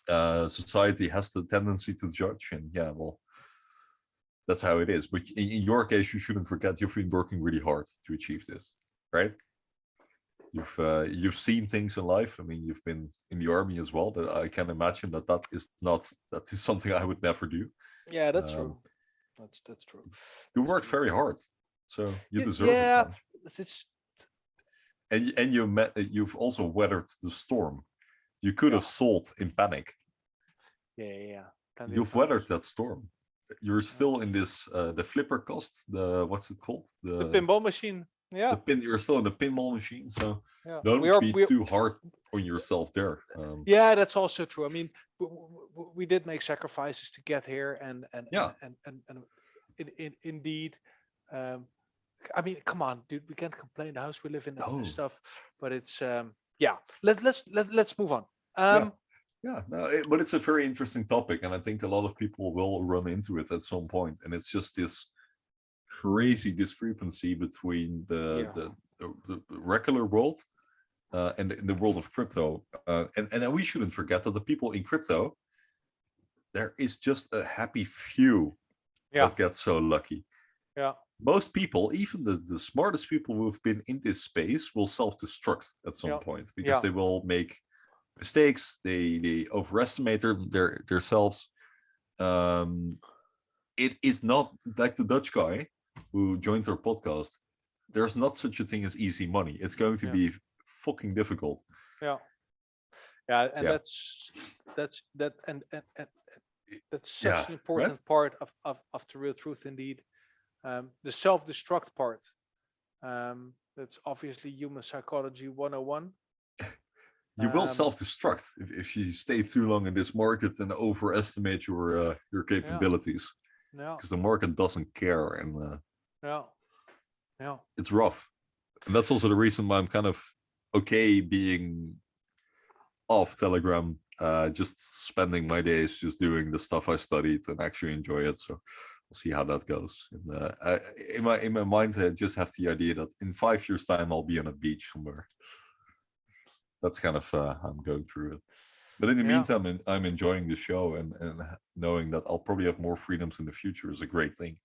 Society has the tendency to judge, and yeah, well, that's how it is. But in your case, you shouldn't forget you've been working really hard to achieve this, right? You've seen things in life. I mean, you've been in the army as well. That I can imagine that is something I would never do. Yeah, that's true. That's true. You worked very hard, so you deserve it. Yeah, it's. And you've also weathered the storm. You could have sold in panic. Yeah. You've weathered that storm. You're still in this the flipper cost, what's it called? The pinball machine. Yeah. You're still in the pinball machine, so don't be too hard on yourself there. Yeah, that's also true. I mean, we did make sacrifices to get here, and indeed. I mean, come on, dude. We can't complain. The house we live in and stuff, but it's yeah. Let's move on. But it's a very interesting topic, and I think a lot of people will run into it at some point. And it's just this crazy discrepancy between the regular world and the world of crypto. And we shouldn't forget that the people in crypto, there is just a happy few that get so lucky. Yeah. Most people, even the smartest people who've been in this space, will self-destruct at some point because they will make mistakes. They overestimate themselves. It is not like the Dutch guy who joined our podcast. There's not such a thing as easy money. It's going to be fucking difficult. And that's such an important part of the real truth, indeed. The self-destruct part. That's obviously human psychology 101. You will self-destruct if you stay too long in this market and overestimate your capabilities. Because the market doesn't care, and it's rough. And that's also the reason why I'm kind of okay being off Telegram, just spending my days just doing the stuff I studied and actually enjoy it. So we'll see how that goes. And, in my mind, I just have the idea that in 5 years' time I'll be on a beach somewhere. That's kind of I'm going through it. But in the meantime, I'm enjoying the show, and knowing that I'll probably have more freedoms in the future is a great thing.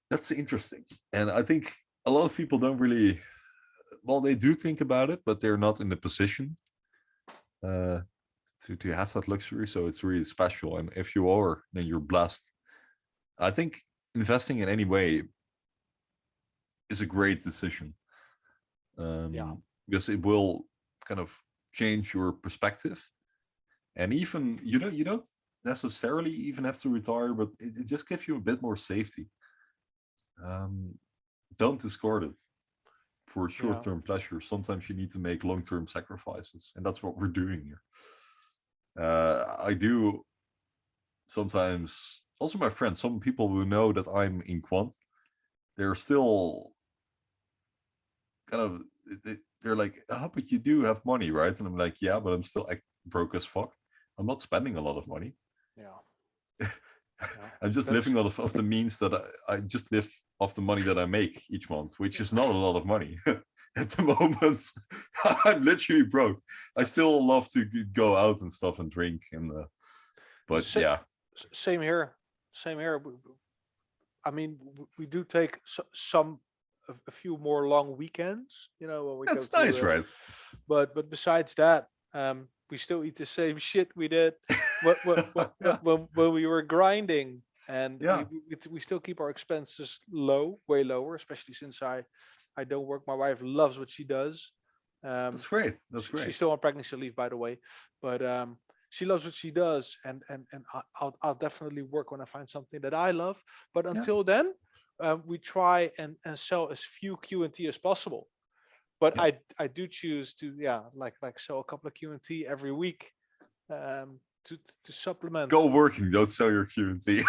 That's interesting. And I think a lot of people don't really, well, they do think about it, but they're not in the position to have that luxury. So it's really special. And if you are, then you're blessed. I think investing in any way is a great decision. Because it will kind of change your perspective, and even you don't necessarily even have to retire, but it just gives you a bit more safety. don't discard it for short-term pleasure. Sometimes you need to make long-term sacrifices, and that's what we're doing here. I do sometimes, also my friends, some people who know that I'm in quant, they're still kind of, they're like, oh, but you do have money, right? And I'm like, yeah, but I'm still broke as fuck. I'm not spending a lot of money. Yeah. I'm just living off of the means that I just live off the money that I make each month, which is not a lot of money. At the moment, I'm literally broke. I still love to go out and stuff and drink, and but yeah. Same here. Same here. I mean, we do take a few more long weekends, you know, when we That's go to, nice, right? But besides that, we still eat the same shit we did when we were grinding, and we still keep our expenses low, way lower, especially since I don't work. My wife loves what she does. That's great. That's great. She's still on pregnancy leave, by the way, but she loves what she does, and I'll definitely work when I find something that I love. But until then, we try and sell as few QNT as possible. But I do choose to like sell a couple of QNT every week to supplement. Go working, don't sell your QNT.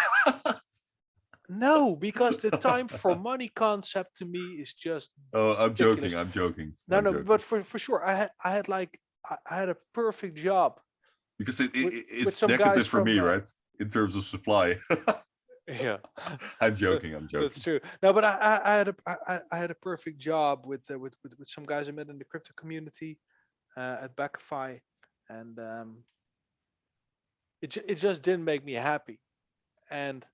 No, because the time for money concept to me is just. Oh, I'm ridiculous. joking. I'm joking. No, I'm no, joking. but for sure, I had a perfect job. Because it's some negative guys for me, from, right? In terms of supply. Yeah, I'm joking. I'm joking. That's true. No, but I had a perfect job with some guys I met in the crypto community at Backify, and it just didn't make me happy, and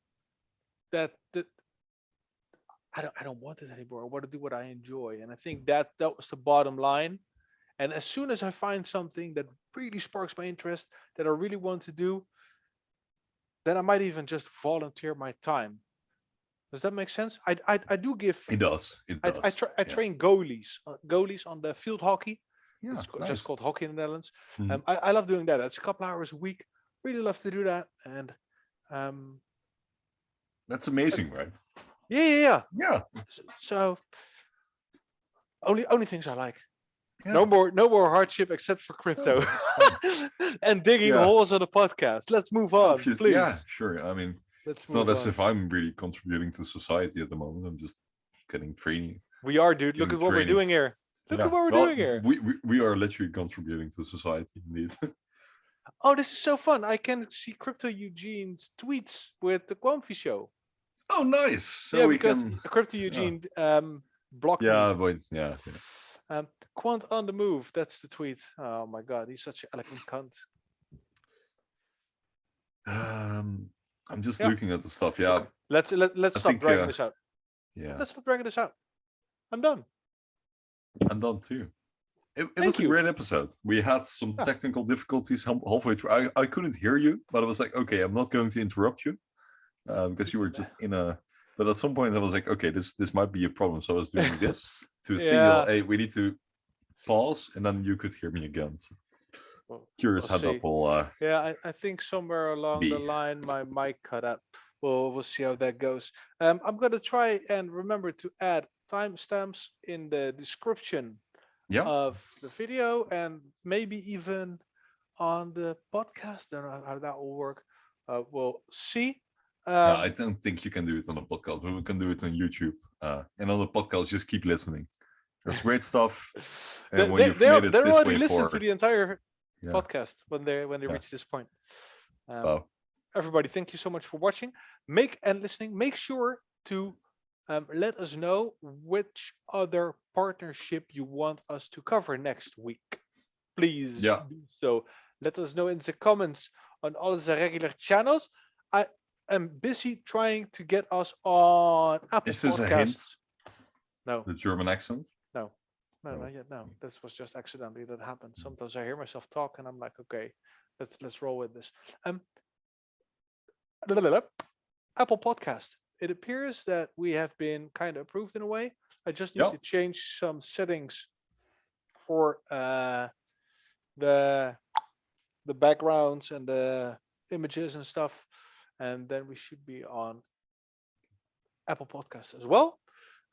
that I don't want it anymore. I want to do what I enjoy, and I think that was the bottom line. And as soon as I find something that really sparks my interest, that I really want to do, then I might even just volunteer my time. Does that make sense? I do give. It does. It does. I train goalies on the field hockey. Yeah, It's nice. just called hockey in the Netherlands. Mhm. I love doing that. It's a couple hours a week. Really love to do that. And that's amazing, right? Yeah. Yeah. So only things I like. Yeah. No more hardship except for crypto. And digging holes on the podcast. Let's move on, please. Yeah, sure. I mean, it's not as if I'm really contributing to society at the moment. I'm just getting training. We are, dude. Look at what we're doing here. Look at what we're doing here. We are literally contributing to society, indeed. Oh, this is so fun. I can see Crypto Eugene's tweets with the Quamfi show. Oh, nice. So we because can... Crypto Eugene blocked me. But yeah. Quant on the move. That's the tweet. Oh my god, he's such an elegant cunt. I'm just looking at the stuff. Yeah. Let's stop dragging this out. Yeah. Let's stop dragging this out. I'm done. I'm done too. It was a great episode. We had some technical difficulties halfway through. I couldn't hear you, but I was like, okay, I'm not going to interrupt you because you were just in a. But at some point, I was like, okay, this might be a problem. So I was doing this to signal, hey, we need to pause, and then you could hear me again. So curious how that will. Yeah, I think somewhere along the line my mic cut out. We'll see how that goes. I'm gonna try and remember to add timestamps in the description of the video, and maybe even on the podcast. I don't know how that will work. We'll see. I don't think you can do it on a podcast, but we can do it on YouTube. And on the podcast, just keep listening. There's great stuff. And when you've made it they're this already way listened to the entire podcast when they reach this point. Everybody, thank you so much for watching. Make sure to let us know which other partnership you want us to cover next week. Please do so. Let us know in the comments on all the regular channels. I am busy trying to get us on Apple Is this Podcasts. A hint? No. The German accent? No, not yet. No, this was just accidentally that happened. Sometimes I hear myself talk and I'm like, okay, let's roll with this. Apple Podcast. It appears that we have been kind of approved in a way. I just need to change some settings for the backgrounds and the images and stuff, and then we should be on Apple Podcasts as well.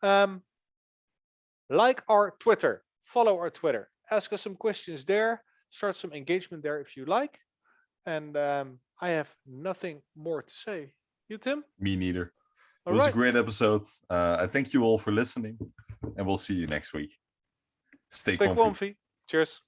Like our Twitter, follow our Twitter, ask us some questions there, start some engagement there if you like. And I have nothing more to say. You, Tim? Me neither. It All was a right. great episode. I thank you all for listening, and we'll see you next week. Stay comfy. Cheers.